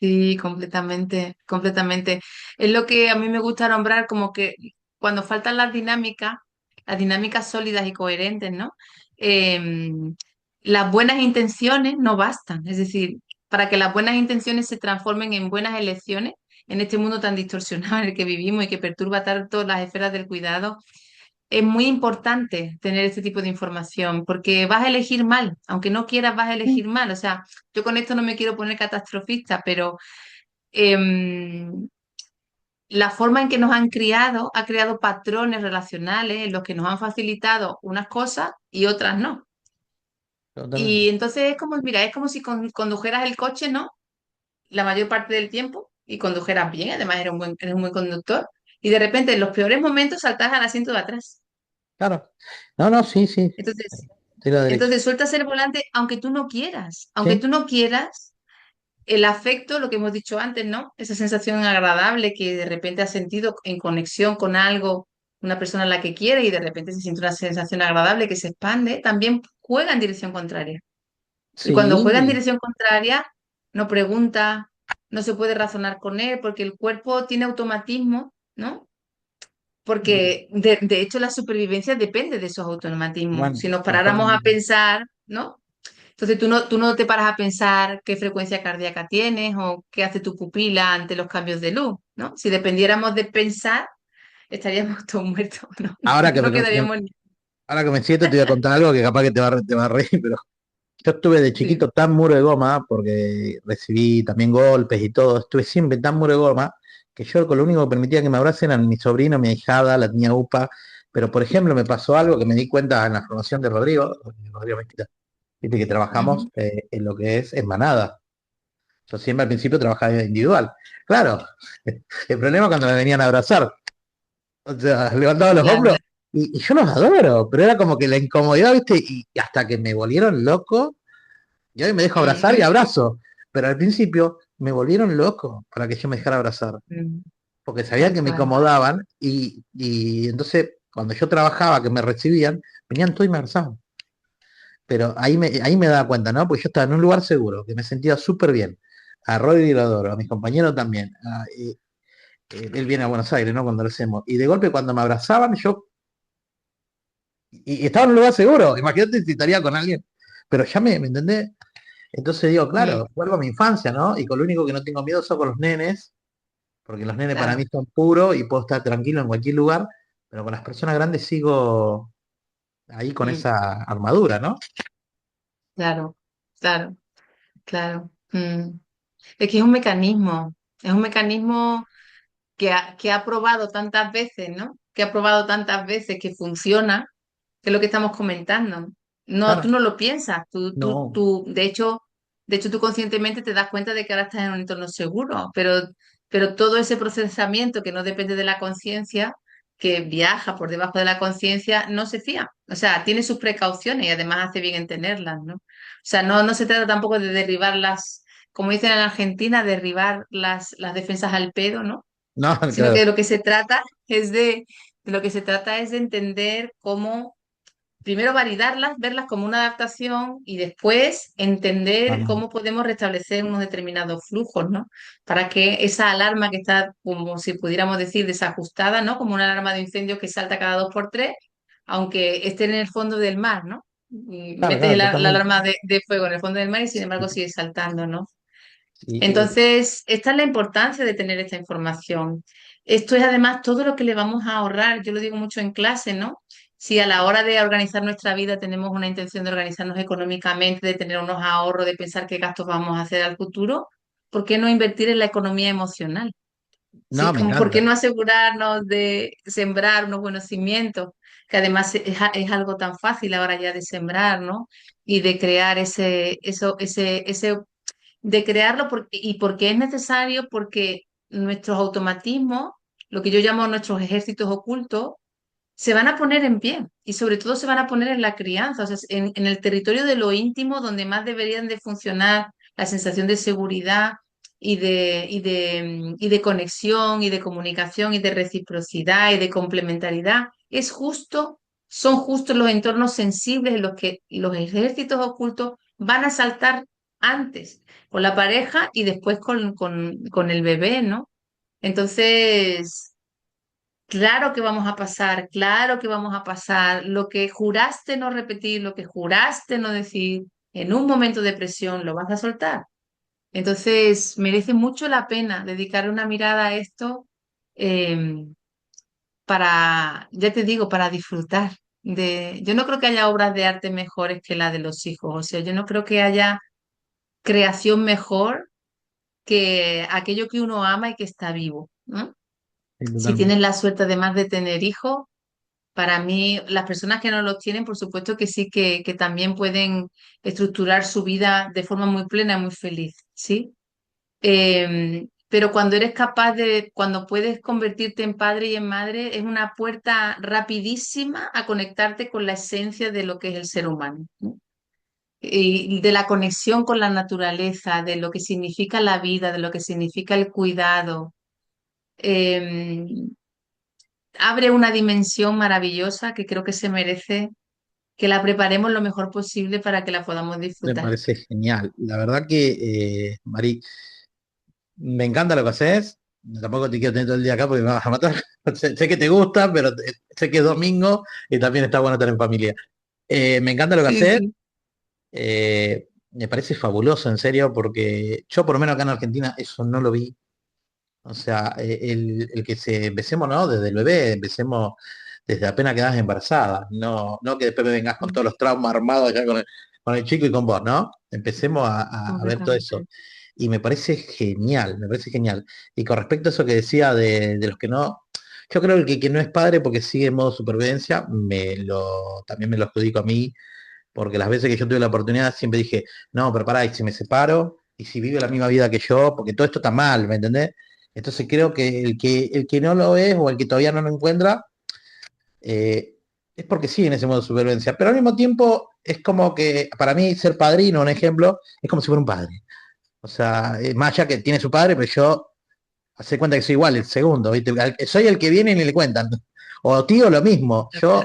Sí, completamente, completamente. Es lo que a mí me gusta nombrar como que cuando faltan las dinámicas sólidas y coherentes, ¿no? Em, las buenas intenciones no bastan. Es decir, para que las buenas intenciones se transformen en buenas elecciones en este mundo tan distorsionado en el que vivimos y que perturba tanto las esferas del cuidado, es muy importante tener este tipo de información porque vas a elegir mal, aunque no quieras, vas a elegir mal. O sea, yo con esto no me quiero poner catastrofista, pero em, la forma en que nos han criado ha creado patrones relacionales en los que nos han facilitado unas cosas y otras no. Totalmente. Y entonces es como, mira, es como si condujeras el coche, ¿no? La mayor parte del tiempo y condujeras bien, además eres un buen conductor. Y de repente en los peores momentos saltas al asiento de atrás. Claro. No, no, sí, sí. Entonces, Tiro derecho. entonces sueltas el volante aunque tú no quieras. Aunque Sí, tú no quieras, el afecto, lo que hemos dicho antes, ¿no? Esa sensación agradable que de repente has sentido en conexión con algo, una persona a la que quiere y de repente se siente una sensación agradable que se expande, también juega en dirección contraria. Y cuando juega en sí. dirección contraria, no pregunta, no se puede razonar con él porque el cuerpo tiene automatismo, ¿no? Porque de hecho la supervivencia depende de esos automatismos. Bueno, Si nos paráramos a totalmente. pensar, ¿no? Entonces tú no te paras a pensar qué frecuencia cardíaca tienes o qué hace tu pupila ante los cambios de luz, ¿no? Si dependiéramos de pensar, estaríamos todos muertos, ¿no? Ahora que No me, quedaríamos ni... ahora que me siento, te voy a contar algo que capaz que te va a reír, pero yo estuve de Sí. chiquito tan muro de goma, porque recibí también golpes y todo, estuve siempre tan muro de goma, que yo con lo único que permitía que me abracen eran mi sobrino, mi ahijada, la niña UPA, pero por ejemplo me pasó algo que me di cuenta en la formación de Rodrigo Mezquita, viste que trabajamos Ujú. en lo que es en manada. Yo siempre al principio trabajaba individual. Claro, el problema es cuando me venían a abrazar. O sea, levantaba los Claro. hombros y yo los adoro, pero era como que la incomodidad, ¿viste? Y hasta que me volvieron loco, yo hoy me dejo abrazar y Mm, abrazo, pero al principio me volvieron loco para que yo me dejara abrazar, mm, porque sabían tal que me cual. incomodaban y entonces cuando yo trabajaba, que me recibían, venían todos y me abrazaban. Pero ahí me daba cuenta, ¿no? Porque yo estaba en un lugar seguro, que me sentía súper bien. A Rodri lo adoro, a mis compañeros también. Él viene a Buenos Aires, ¿no? Cuando lo hacemos. Y de golpe cuando me abrazaban, y estaba en un lugar seguro. Imagínate si estaría con alguien. Pero ya me entendés. Entonces digo, Mm, claro, vuelvo a mi infancia, ¿no? Y con lo único que no tengo miedo son con los nenes, porque los nenes para mí claro, son puros y puedo estar tranquilo en cualquier lugar, pero con las personas grandes sigo ahí con mm, esa armadura, ¿no? claro, claro, claro. Es que es un mecanismo que ha probado tantas veces, ¿no? Que ha probado tantas veces que funciona, que es lo que estamos comentando. No, tú Claro, no lo piensas, no, de hecho, tú conscientemente te das cuenta de que ahora estás en un entorno seguro, pero todo ese procesamiento que no depende de la conciencia, que viaja por debajo de la conciencia, no se fía. O sea, tiene sus precauciones y además hace bien en tenerlas, ¿no? O sea, no se trata tampoco de derribar como dicen en Argentina, derribar las defensas al pedo, ¿no? no, Sino que claro. de lo que se trata es de entender cómo, primero validarlas, verlas como una adaptación y después No, entender no. cómo podemos restablecer unos determinados flujos, ¿no? Para que esa alarma que está, como si pudiéramos decir, desajustada, ¿no? Como una alarma de incendio que salta cada dos por tres, aunque esté en el fondo del mar, ¿no? Y Claro, metes claro, la totalmente. alarma de fuego en el fondo del mar y sin embargo Sí, sigue saltando, ¿no? sí, Entonces, esta es la importancia de tener esta información. Esto es además todo lo que le vamos a ahorrar. Yo lo digo mucho en clase, ¿no? Si a la hora de organizar nuestra vida tenemos una intención de organizarnos económicamente, de tener unos ahorros, de pensar qué gastos vamos a hacer al futuro, ¿por qué no invertir en la economía emocional? no, Sí, me como por qué encanta. no asegurarnos de sembrar unos buenos cimientos, que además es algo tan fácil ahora ya de sembrar, ¿no? Y de crear ese de crearlo y porque es necesario, porque nuestros automatismos, lo que yo llamo nuestros ejércitos ocultos, se van a poner en pie y sobre todo se van a poner en la crianza, o sea, en el territorio de lo íntimo donde más deberían de funcionar la sensación de seguridad y de conexión y de comunicación y de reciprocidad y de complementariedad, es justo son justo los entornos sensibles en los que los ejércitos ocultos van a saltar antes con la pareja y después con el bebé, ¿no? Entonces, claro que vamos a pasar, claro que vamos a pasar. Lo que juraste no repetir, lo que juraste no decir, en un momento de presión lo vas a soltar. Entonces, merece mucho la pena dedicar una mirada a esto eh, para, ya te digo, para disfrutar de... Yo no creo que haya obras de arte mejores que la de los hijos. O sea, yo no creo que haya creación mejor que aquello que uno ama y que está vivo, ¿no? Sí, Si totalmente. tienes la suerte además de tener hijos, para mí, las personas que no los tienen, por supuesto que sí, que también pueden estructurar su vida de forma muy plena y muy feliz, ¿sí? Pero cuando eres capaz de, cuando puedes convertirte en padre y en madre, es una puerta rapidísima a conectarte con la esencia de lo que es el ser humano, ¿no? Y de la conexión con la naturaleza, de lo que significa la vida, de lo que significa el cuidado. Eh, Abre una dimensión maravillosa que creo que se merece que la preparemos lo mejor posible para que la podamos Me disfrutar. parece genial. La verdad que, Mari, me encanta lo que haces. Tampoco te quiero tener todo el día acá porque me vas a matar. Sé que te gusta, pero sé que es domingo y también está bueno estar en familia. Me encanta lo que Sí, haces. sí. Me parece fabuloso, en serio, porque yo por lo menos acá en Argentina eso no lo vi. O sea, el que se empecemos, ¿no? Desde el bebé, empecemos desde apenas quedas embarazada. No que después me vengas con todos los traumas armados ya con el chico y con vos, ¿no? Empecemos a ver todo eso. Completamente. Y me parece genial, me parece genial. Y con respecto a eso que decía de los que no, yo creo que no es padre porque sigue en modo supervivencia, también me lo adjudico a mí, porque las veces que yo tuve la oportunidad siempre dije, no, pero pará, y si me separo, y si vive la misma vida que yo, porque todo esto está mal, ¿me entendés? Entonces creo que el que no lo es o el que todavía no lo encuentra, eh, es porque sigue en ese modo de supervivencia. Pero al mismo tiempo es como que, para mí, ser padrino, un ejemplo, es como si fuera un padre. O sea, más allá que tiene su padre, pero yo hace cuenta que soy igual, el segundo, ¿viste? Soy el que viene y ni le cuentan. O tío, lo mismo. Yo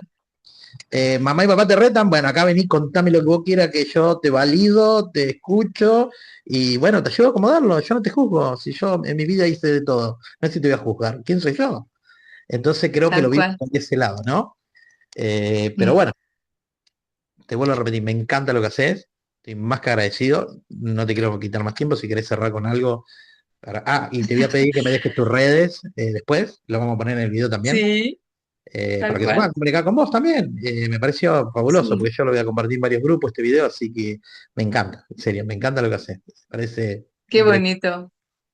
mamá y papá te retan, bueno, acá vení, contame lo que vos quieras, que yo te valido, te escucho y bueno, te ayudo a acomodarlo, yo no te juzgo, si yo en mi vida hice de todo, no sé si te voy a juzgar, ¿quién soy yo? Entonces creo que lo Tal vi cual. por ese lado, ¿no? Pero Mm. bueno, te vuelvo a repetir, me encanta lo que haces, estoy más que agradecido, no te quiero quitar más tiempo, si querés cerrar con algo. Y te voy a pedir que me dejes tus redes después, lo vamos a poner en el video también Sí, para tal que se puedan cual. comunicar con vos también. Me pareció fabuloso, Sí. porque yo lo voy a compartir en varios grupos este video, así que me encanta, en serio, me encanta lo que haces. Me parece Qué increíble. bonito.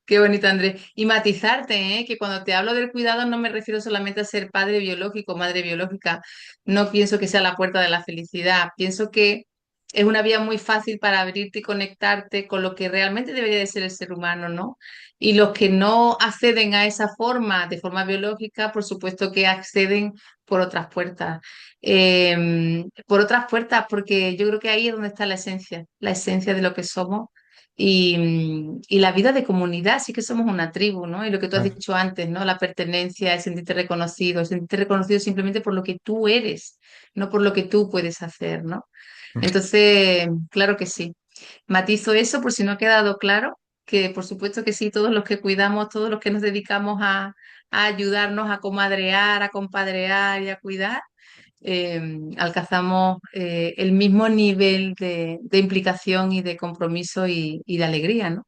Qué bonito, Andrés. Y matizarte, ¿eh? Que cuando te hablo del cuidado no me refiero solamente a ser padre biológico, madre biológica. No pienso que sea la puerta de la felicidad. Pienso que es una vía muy fácil para abrirte y conectarte con lo que realmente debería de ser el ser humano, ¿no? Y los que no acceden a esa forma, de forma biológica, por supuesto que acceden por otras puertas. Por otras puertas, porque yo creo que ahí es donde está la esencia de lo que somos y la vida de comunidad, sí que somos una tribu, ¿no? Y lo que tú has Ah, dicho antes, ¿no? La pertenencia, el sentirte reconocido simplemente por lo que tú eres, no por lo que tú puedes hacer, ¿no? Entonces, claro que sí. Matizo eso por si no ha quedado claro, que por supuesto que sí, todos los que cuidamos, todos los que nos dedicamos a ayudarnos a comadrear, a compadrear y a cuidar, alcanzamos el mismo nivel de implicación y de compromiso y de alegría, ¿no?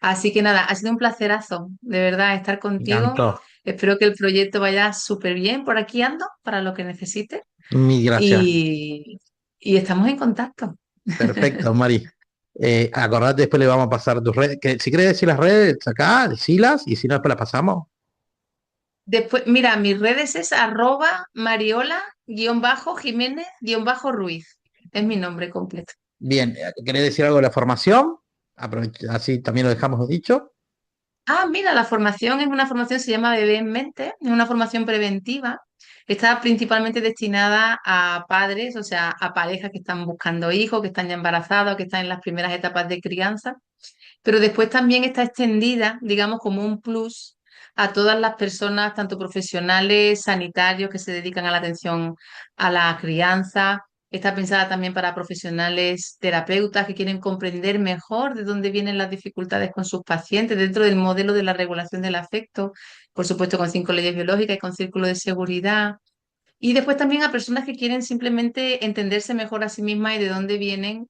Así que nada, ha sido un placerazo, de verdad, estar me contigo. encantó. Espero que el proyecto vaya súper bien. Por aquí ando para lo que necesites Mil gracias. y, y estamos en contacto. Perfecto, Mari. Acordate, después le vamos a pasar tus redes. Que, si querés decir las redes acá, decilas, y si no, después las pasamos. Después, mira, mis redes es @Mariola_Jiménez_Ruiz. Es mi nombre completo. Bien, ¿querés decir algo de la formación? Así también lo dejamos dicho. Ah, mira, la formación es una formación, se llama Bebé en Mente, es una formación preventiva. Está principalmente destinada a padres, o sea, a parejas que están buscando hijos, que están ya embarazados, que están en las primeras etapas de crianza. Pero después también está extendida, digamos, como un plus a todas las personas, tanto profesionales, sanitarios que se dedican a la atención a la crianza. Está pensada también para profesionales terapeutas que quieren comprender mejor de dónde vienen las dificultades con sus pacientes dentro del modelo de la regulación del afecto, por supuesto con 5 leyes biológicas y con círculo de seguridad. Y después también a personas que quieren simplemente entenderse mejor a sí mismas y de dónde vienen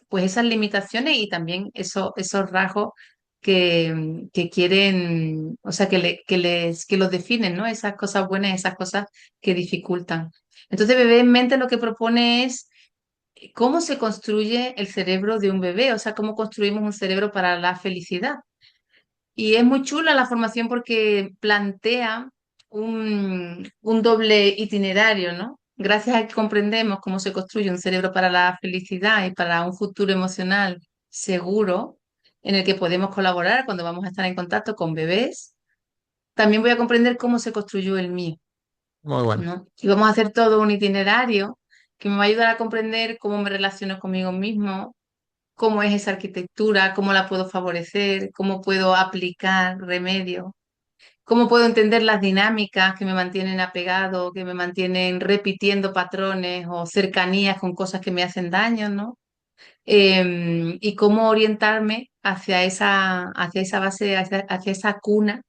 pues esas limitaciones y también esos rasgos que quieren, o sea, que los definen, ¿no? Esas cosas buenas, esas cosas que dificultan. Entonces, Bebé en Mente lo que propone es cómo se construye el cerebro de un bebé, o sea, cómo construimos un cerebro para la felicidad. Y es muy chula la formación porque plantea un doble itinerario, ¿no? Gracias a que comprendemos cómo se construye un cerebro para la felicidad y para un futuro emocional seguro, en el que podemos colaborar cuando vamos a estar en contacto con bebés, también voy a comprender cómo se construyó el mío, Muy bueno. ¿no? Y vamos a hacer todo un itinerario que me va a ayudar a comprender cómo me relaciono conmigo mismo, cómo es esa arquitectura, cómo la puedo favorecer, cómo puedo aplicar remedios, cómo puedo entender las dinámicas que me mantienen apegado, que me mantienen repitiendo patrones o cercanías con cosas que me hacen daño, ¿no? Y cómo orientarme hacia esa base, hacia esa cuna,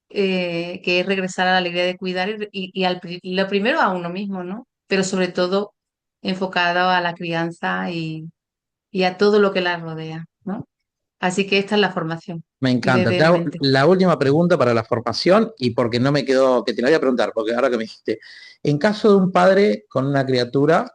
que es regresar a la alegría de cuidar y lo primero a uno mismo, ¿no? Pero sobre todo enfocado a la crianza y a todo lo que la rodea, ¿no? Así que esta es la formación, Me encanta. bebé Te en hago mente. la última pregunta para la formación y porque no me quedó, que te la voy a preguntar, porque ahora que me dijiste, en caso de un padre con una criatura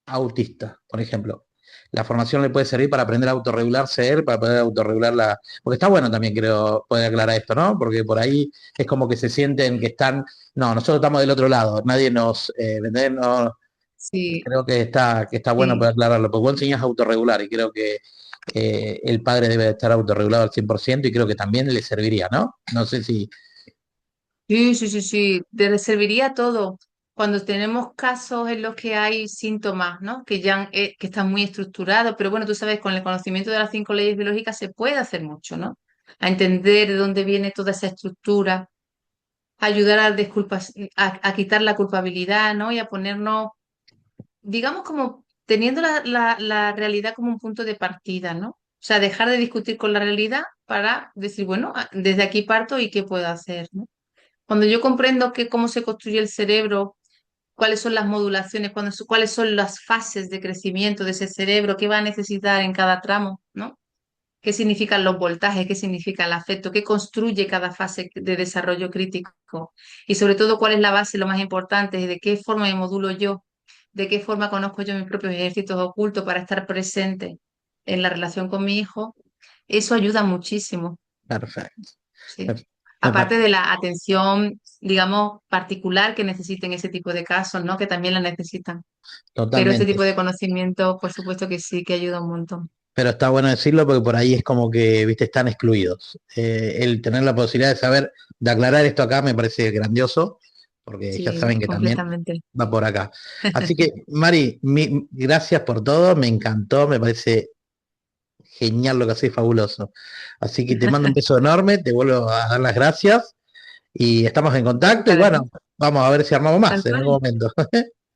autista, por ejemplo, la formación le puede servir para aprender a autorregularse él, para poder autorregular la... Porque está bueno también, creo, poder aclarar esto, ¿no? Porque por ahí es como que se sienten que están, no, nosotros estamos del otro lado, nadie nos, ¿entendés? No, Sí, creo que está bueno sí. poder aclararlo, porque vos enseñás a autorregular y creo que el padre debe estar autorregulado al 100% y creo que también le serviría, ¿no? No sé si... Sí, sí, sí, sí, te serviría todo. Cuando tenemos casos en los que hay síntomas, ¿no? Que están muy estructurados, pero bueno, tú sabes, con el conocimiento de las 5 leyes biológicas se puede hacer mucho, ¿no? A entender de dónde viene toda esa estructura, ayudar a quitar la culpabilidad, ¿no? Y a ponernos, digamos, como teniendo la realidad como un punto de partida, ¿no? O sea, dejar de discutir con la realidad para decir, bueno, desde aquí parto y qué puedo hacer, ¿no? Cuando yo comprendo cómo se construye el cerebro, cuáles son las modulaciones, cuáles son las fases de crecimiento de ese cerebro, qué va a necesitar en cada tramo, ¿no? ¿Qué significan los voltajes? ¿Qué significa el afecto? ¿Qué construye cada fase de desarrollo crítico? Y sobre todo, ¿cuál es la base, lo más importante? ¿De qué forma me modulo yo? ¿De qué forma conozco yo mis propios ejércitos ocultos para estar presente en la relación con mi hijo? Eso ayuda muchísimo. Perfecto. Sí. Me Aparte parece de la atención, digamos, particular que necesiten ese tipo de casos, ¿no? Que también la necesitan. Pero este totalmente. tipo de conocimiento, por supuesto que sí, que ayuda un montón. Pero está bueno decirlo porque por ahí es como que, viste, están excluidos. El tener la posibilidad de saber, de aclarar esto acá me parece grandioso, porque ya Sí, saben que también completamente. va por acá. Así que, Mari, gracias por todo, me encantó, me parece genial lo que haces, fabuloso. Así que te mando un beso enorme, te vuelvo a dar las gracias y estamos en contacto y Para bueno, ti, vamos a ver si armamos tal más en algún cual. momento.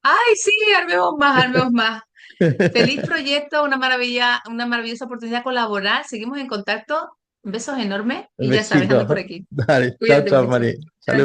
Ay, sí, armemos más, armemos más. Feliz proyecto, una maravillosa oportunidad de colaborar. Seguimos en contacto. Besos enormes Un y ya sabes, ando por besito. aquí. Dale, chao, Cuídate chao, mucho. Mari. Chao, Saludos.